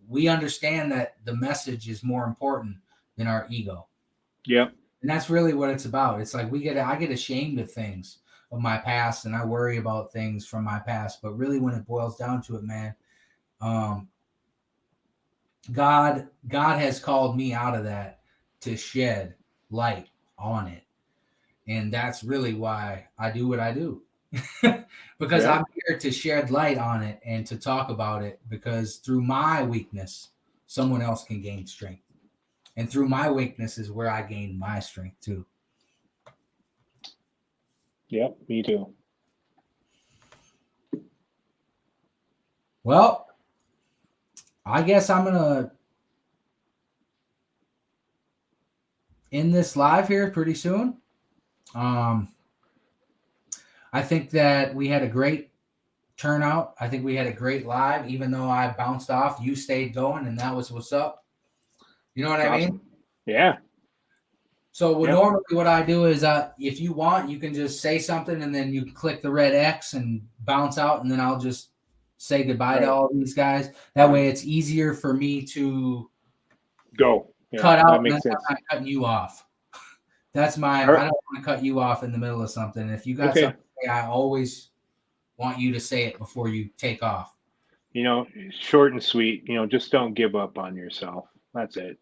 A: we understand that the message is more important than our ego.
B: Yep.
A: And that's really what it's about. It's like I get ashamed of things of my past and I worry about things from my past. But really when it boils down to it, man, God has called me out of that to shed light on it. And that's really why I do what I do. Because I'm here to shed light on it and to talk about it, because through my weakness, someone else can gain strength. And through my weakness is where I gain my strength too.
B: Yep, me too.
A: Well, I guess I'm going to end this live here pretty soon. I think that we had a great turnout. I think we had a great live, even though I bounced off, you stayed going, and that was what's up. You know what I mean?
B: Yeah.
A: So normally what I do is if you want, you can just say something and then you click the red X and bounce out, and then I'll just say goodbye to all these guys. That way it's easier for me to
B: go
A: cut out,
B: and then I'm
A: not cutting you off. That's I don't want to cut you off in the middle of something. If you got something to say, I always want you to say it before you take off.
B: You know, short and sweet, you know, just don't give up on yourself. That's it.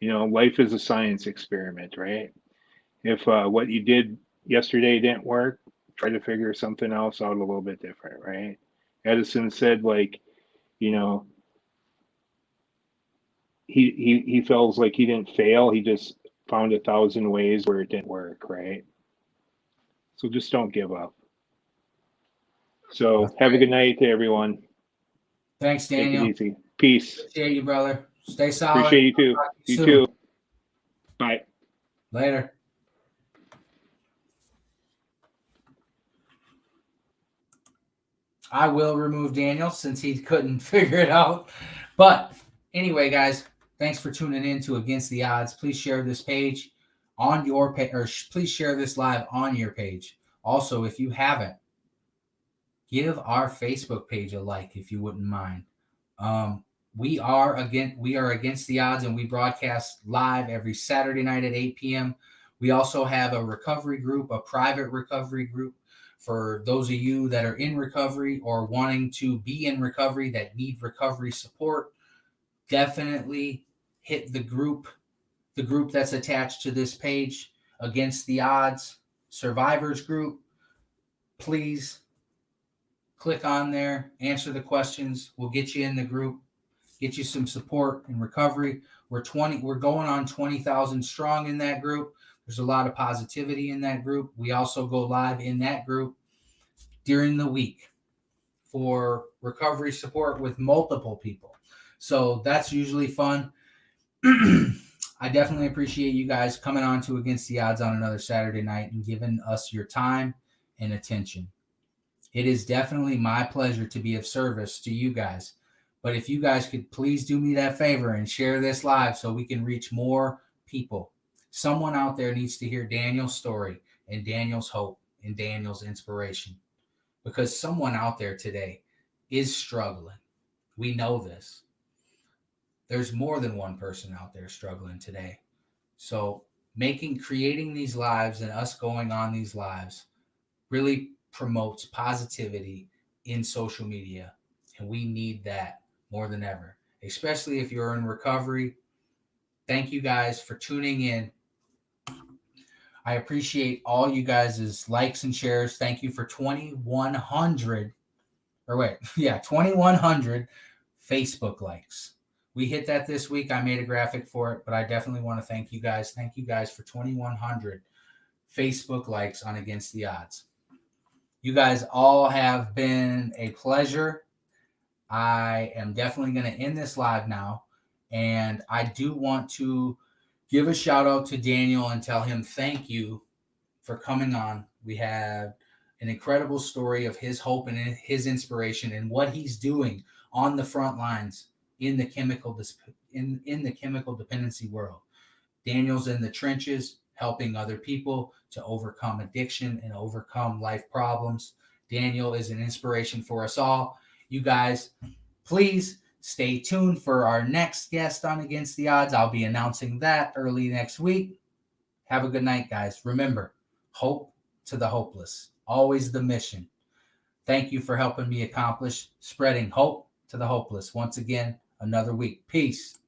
B: You know, life is a science experiment, right? If what you did yesterday didn't work, try to figure something else out a little bit different, right? Edison said, like, you know, he feels like he didn't fail. He just found 1,000 ways where it didn't work, right? So just don't give up. So have a good night to everyone.
A: Thanks, Daniel.
B: Take it easy. Peace.
A: Appreciate you, brother. Stay solid.
B: Appreciate you too. You too. Bye.
A: Later. I will remove Daniel since he couldn't figure it out. But anyway, guys, thanks for tuning in to Against the Odds. Please share this page on your page, or please share this live on your page. Also, if you haven't, give our Facebook page a like if you wouldn't mind. We are Against the Odds, and we broadcast live every Saturday night at 8 p.m. We also have a recovery group, a private recovery group, for those of you that are in recovery or wanting to be in recovery that need recovery support. Definitely hit the group that's attached to this page, Against the Odds Survivors Group. Please click on there, answer the questions. We'll get you in the group, get you some support in recovery. We're going on 20,000 strong in that group. There's a lot of positivity in that group. We also go live in that group during the week for recovery support with multiple people. So that's usually fun. I definitely appreciate you guys coming on to Against the Odds on another Saturday night and giving us your time and attention. It is definitely my pleasure to be of service to you guys. But if you guys could please do me that favor and share this live so we can reach more people. Someone out there needs to hear Daniel's story and Daniel's hope and Daniel's inspiration, because someone out there today is struggling. We know this. There's more than one person out there struggling today. So creating these lives and us going on these lives really promotes positivity in social media. And we need that more than ever, especially if you're in recovery. Thank you guys for tuning in. I appreciate all you guys' likes and shares. Thank you for 2,100 Facebook likes. We hit that this week. I made a graphic for it, but I definitely want to thank you guys. Thank you guys for 2,100 Facebook likes on Against the Odds. You guys all have been a pleasure. I am definitely going to end this live now. And I do want to give a shout out to Daniel and tell him thank you for coming on. We have an incredible story of his hope and his inspiration and what he's doing on the front lines in the in the chemical dependency world. Daniel's in the trenches helping other people to overcome addiction and overcome life problems. Daniel is an inspiration for us all. You guys, please stay tuned for our next guest on Against the Odds. I'll be announcing that early next week. Have a good night, guys. Remember, hope to the hopeless. Always the mission. Thank you for helping me accomplish spreading hope to the hopeless. Once again, another week. Peace.